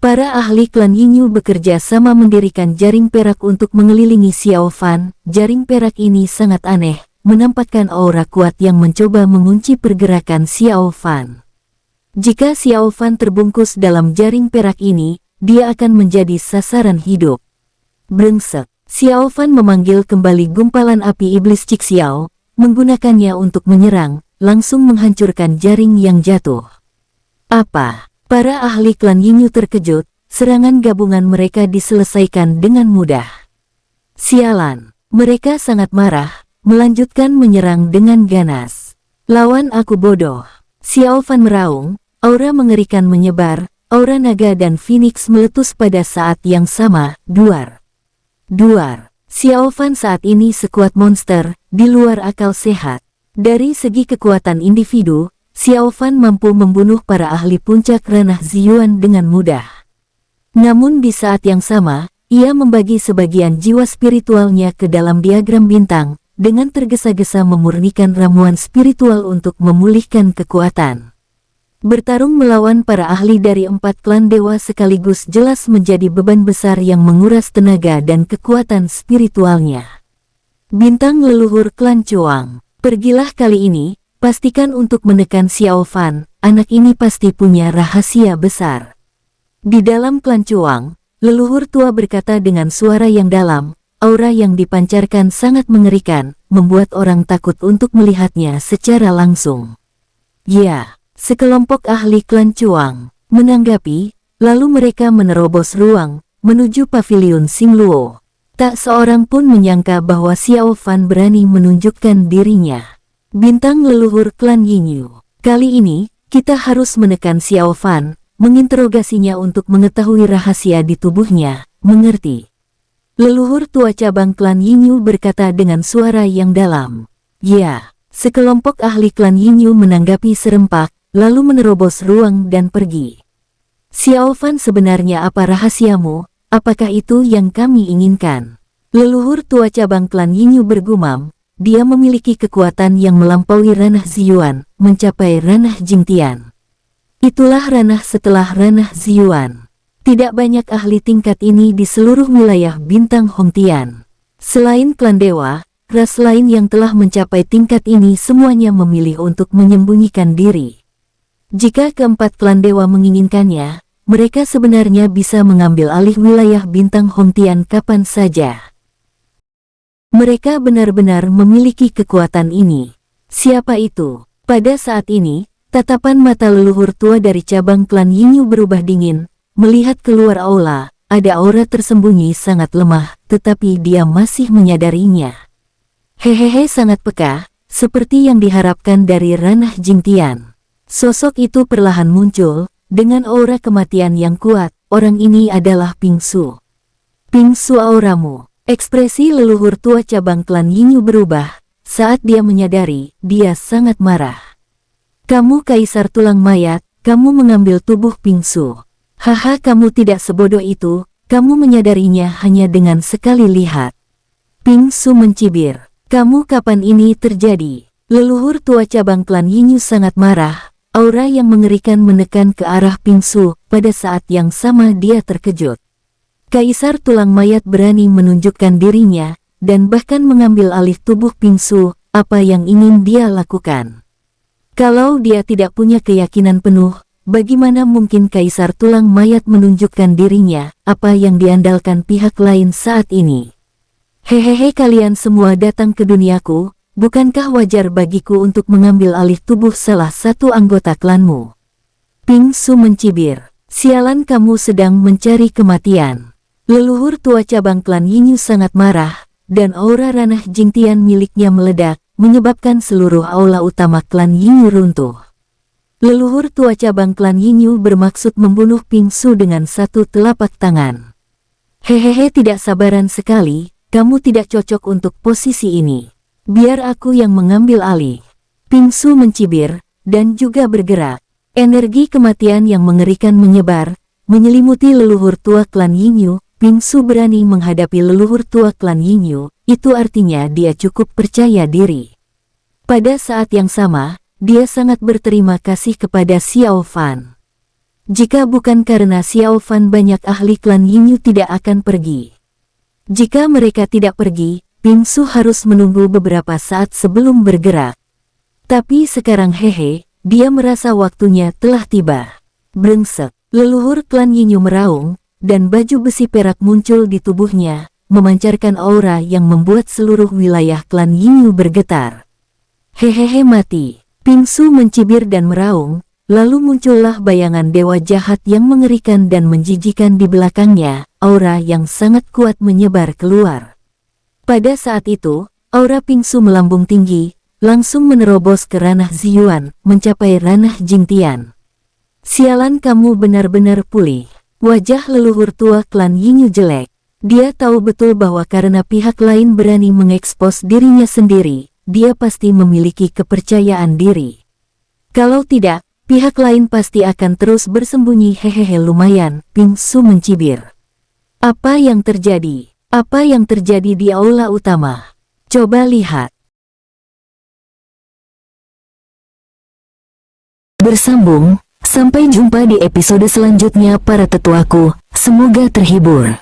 Speaker 1: Para ahli klan Yingyu bekerja sama mendirikan jaring perak untuk mengelilingi Xiao Fan. Jaring perak ini sangat aneh, menampakkan aura kuat yang mencoba mengunci pergerakan Xiao Fan. Jika Xiao Fan terbungkus dalam jaring perak ini, dia akan menjadi sasaran hidup. Brengsek! Xiao Fan memanggil kembali gumpalan api iblis Cixiao, menggunakannya untuk menyerang, langsung menghancurkan jaring yang jatuh. Apa? Para ahli klan Yingyu terkejut, serangan gabungan mereka diselesaikan dengan mudah. Sialan, mereka sangat marah, melanjutkan menyerang dengan ganas. Lawan aku bodoh. Xiao Fan meraung, aura mengerikan menyebar, aura naga dan Phoenix meletus pada saat yang sama, duar. Duar. Xiao Fan saat ini sekuat monster, di luar akal sehat. Dari segi kekuatan individu, Xiao Fan mampu membunuh para ahli puncak ranah Ziyuan dengan mudah. Namun di saat yang sama, ia membagi sebagian jiwa spiritualnya ke dalam diagram bintang, dengan tergesa-gesa memurnikan ramuan spiritual untuk memulihkan kekuatan. Bertarung melawan para ahli dari 4 klan dewa sekaligus jelas menjadi beban besar yang menguras tenaga dan kekuatan spiritualnya. Bintang leluhur klan Chuang, pergilah kali ini, pastikan untuk menekan Xiao Fan, anak ini pasti punya rahasia besar. Di dalam klan Chuang, leluhur tua berkata dengan suara yang dalam, aura yang dipancarkan sangat mengerikan, membuat orang takut untuk melihatnya secara langsung. Ya, sekelompok ahli klan Chuang menanggapi, lalu mereka menerobos ruang, menuju pavilion Xingluo. Tak seorang pun menyangka bahwa Xiao Fan berani menunjukkan dirinya. Bintang leluhur klan Yinyu, kali ini, kita harus menekan Xiao Fan, menginterogasinya untuk mengetahui rahasia di tubuhnya, mengerti? Leluhur tua cabang klan Yinyu berkata dengan suara yang dalam. Ya, sekelompok ahli klan Yinyu menanggapi serempak, lalu menerobos ruang dan pergi. Xiao Fan, sebenarnya apa rahasiamu? Apakah itu yang kami inginkan? Leluhur tua cabang klan Yinyu bergumam, dia memiliki kekuatan yang melampaui ranah Ziyuan, mencapai ranah Jingtian. Itulah ranah setelah ranah Ziyuan. Tidak banyak ahli tingkat ini di seluruh wilayah bintang Hongtian. Selain klan dewa, ras lain yang telah mencapai tingkat ini semuanya memilih untuk menyembunyikan diri. Jika keempat klan dewa menginginkannya, mereka sebenarnya bisa mengambil alih wilayah bintang Hongtian kapan saja. Mereka benar-benar memiliki kekuatan ini. Siapa itu? Pada saat ini, tatapan mata leluhur tua dari cabang klan Yinyu berubah dingin, melihat keluar aula, ada aura tersembunyi sangat lemah, tetapi dia masih menyadarinya. Hehehe, sangat peka, seperti yang diharapkan dari ranah Jingtian. Sosok itu perlahan muncul, dengan aura kematian yang kuat, orang ini adalah Pingsu. Pingsu, auramu. Ekspresi leluhur tua cabang klan Yinyu berubah, saat dia menyadari, dia sangat marah. Kamu kaisar tulang mayat, kamu mengambil tubuh Pingsu. Haha, kamu tidak sebodoh itu, kamu menyadarinya hanya dengan sekali lihat. Pingsu mencibir. Kamu kapan ini terjadi? Leluhur tua cabang klan Yinyu sangat marah, aura yang mengerikan menekan ke arah Pingsu, pada saat yang sama dia terkejut. Kaisar tulang mayat berani menunjukkan dirinya, dan bahkan mengambil alih tubuh Pingsu, apa yang ingin dia lakukan? Kalau dia tidak punya keyakinan penuh, bagaimana mungkin kaisar tulang mayat menunjukkan dirinya, apa yang diandalkan pihak lain saat ini? Hehehe, kalian semua datang ke duniaku, bukankah wajar bagiku untuk mengambil alih tubuh salah satu anggota klanmu? Pingsu mencibir, sialan, kamu sedang mencari kematian. Leluhur tua cabang klan Yinyu sangat marah, dan aura ranah Jingtian miliknya meledak, menyebabkan seluruh aula utama klan Yinyu runtuh. Leluhur tua cabang klan Yinyu bermaksud membunuh Pingsu dengan satu telapak tangan. Hehehe, tidak sabaran sekali, kamu tidak cocok untuk posisi ini. Biar aku yang mengambil alih. Pingsu mencibir, dan juga bergerak. Energi kematian yang mengerikan menyebar, menyelimuti leluhur tua klan Yinyu. Pingsu berani menghadapi leluhur tua klan Yinyu, itu artinya dia cukup percaya diri. Pada saat yang sama, dia sangat berterima kasih kepada Xiao Fan. Jika bukan karena Xiao Fan, banyak ahli klan Yinyu tidak akan pergi. Jika mereka tidak pergi, Pingsu harus menunggu beberapa saat sebelum bergerak. Tapi sekarang hehe, dia merasa waktunya telah tiba. Brengsek, leluhur klan Yinyu meraung, dan baju besi perak muncul di tubuhnya, memancarkan aura yang membuat seluruh wilayah klan Yinyu bergetar. Hehehe, mati. Pingsu mencibir dan meraung, lalu muncullah bayangan dewa jahat yang mengerikan dan menjijikan di belakangnya, aura yang sangat kuat menyebar keluar. Pada saat itu, aura Pingsu melambung tinggi, langsung menerobos ke ranah Ziyuan, mencapai ranah Jingtian. Sialan, kamu benar-benar pulih. Wajah leluhur tua klan Yingyu jelek. Dia tahu betul bahwa karena pihak lain berani mengekspos dirinya sendiri, dia pasti memiliki kepercayaan diri. Kalau tidak, pihak lain pasti akan terus bersembunyi. Hehehe, lumayan, Pingsu mencibir. Apa yang terjadi? Apa yang terjadi di aula utama? Coba lihat. Bersambung, sampai jumpa di episode selanjutnya para tetuaku, semoga terhibur.